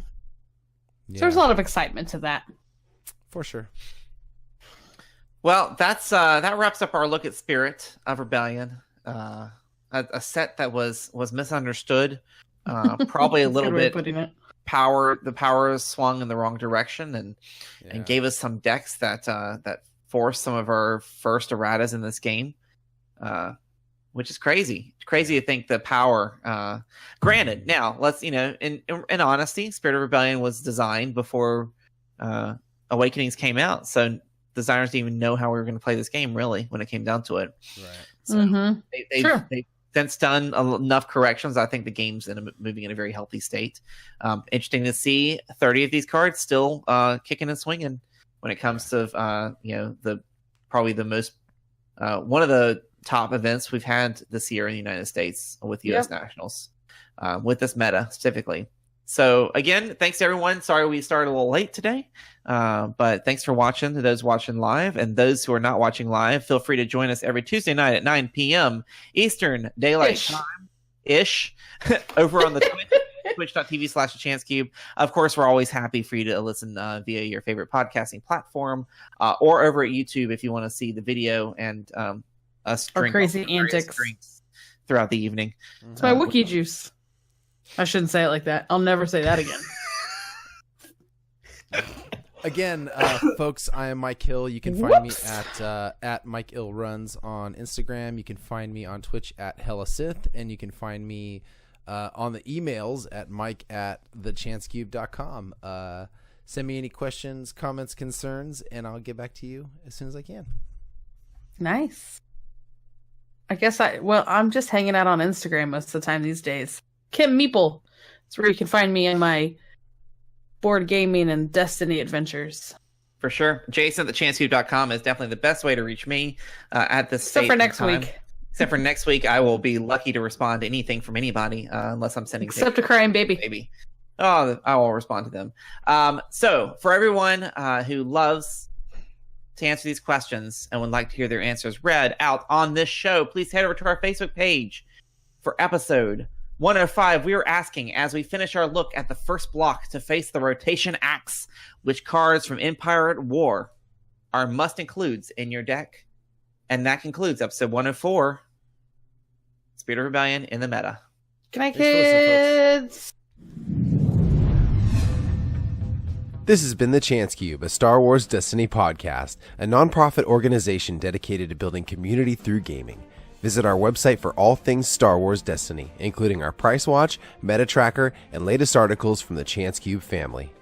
C: so there's a lot of excitement to that.
B: For sure.
A: Well, that wraps up our look at Spirit of Rebellion. A set that was misunderstood, probably a little
C: Good way of
A: bit.
C: putting it.
A: The power swung in the wrong direction and gave us some decks that forced some of our first erratas in this game, which is crazy. It's crazy to think the power. Granted, now let's in honesty, Spirit of Rebellion was designed before Awakenings came out, so designers didn't even know how we were going to play this game really when it came down to it.
B: Right.
A: So they've since done enough corrections. I think the game's moving in a very healthy state. Interesting to see 30 of these cards still kicking and swinging when it comes to probably the most one of the top events we've had this year in the United States with U.S. Nationals with this meta specifically. So again, thanks to everyone. Sorry we started a little late today, but thanks for watching. To those watching live and those who are not watching live, feel free to join us every Tuesday night at 9 p.m. Eastern Daylight Time-ish over on the twitch.tv/thechancecube. Of course, we're always happy for you to listen via your favorite podcasting platform or over at YouTube if you want to see the video and us drink
C: crazy antics
A: drinks throughout the evening.
C: It's my Wookiee juice. I shouldn't say it like that. I'll never say that again.
B: Again, folks, I am Mike Hill. You can find me at Mike Hill Runs on Instagram. You can find me on Twitch at HellaSith, and you can find me on the emails at mike@thechancecube.com. Send me any questions, comments, concerns, and I'll get back to you as soon as I can.
C: Nice. I guess I'm just hanging out on Instagram most of the time these days. Kim Meeple. That's where you can find me in my board gaming and Destiny adventures.
A: For sure. Jason at thechancecube.com is definitely the best way to reach me at this
C: Except for next week.
A: Except for next week, I will be lucky to respond to anything from anybody unless I'm sending
C: except a crying baby.
A: Oh, I will respond to them. So for everyone who loves to answer these questions and would like to hear their answers read out on this show, please head over to our Facebook page for episode 105. We are asking, as we finish our look at the first block to face the rotation axe, which cards from Empire at War are must-includes in your deck. And that concludes episode 104, Spirit of Rebellion in the meta.
C: Good night, kids!
H: This has been The Chance Cube, a Star Wars Destiny podcast, a non-profit organization dedicated to building community through gaming. Visit our website for all things Star Wars Destiny, including our price watch, meta tracker, and latest articles from the Chance Cube family.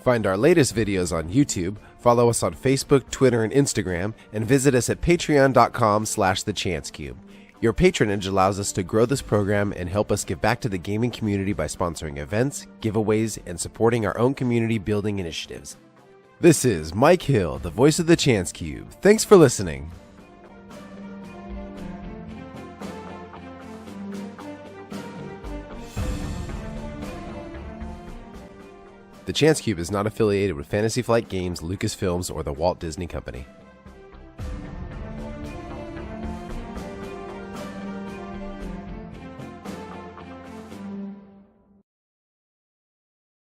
H: Find our latest videos on YouTube, follow us on Facebook, Twitter, and Instagram, and visit us at patreon.com/thechancecube. Your patronage allows us to grow this program and help us give back to the gaming community by sponsoring events, giveaways, and supporting our own community building initiatives. This is Mike Hill, the voice of the Chance Cube. Thanks for listening. The Chance Cube is not affiliated with Fantasy Flight Games, Lucasfilms, or the Walt Disney Company.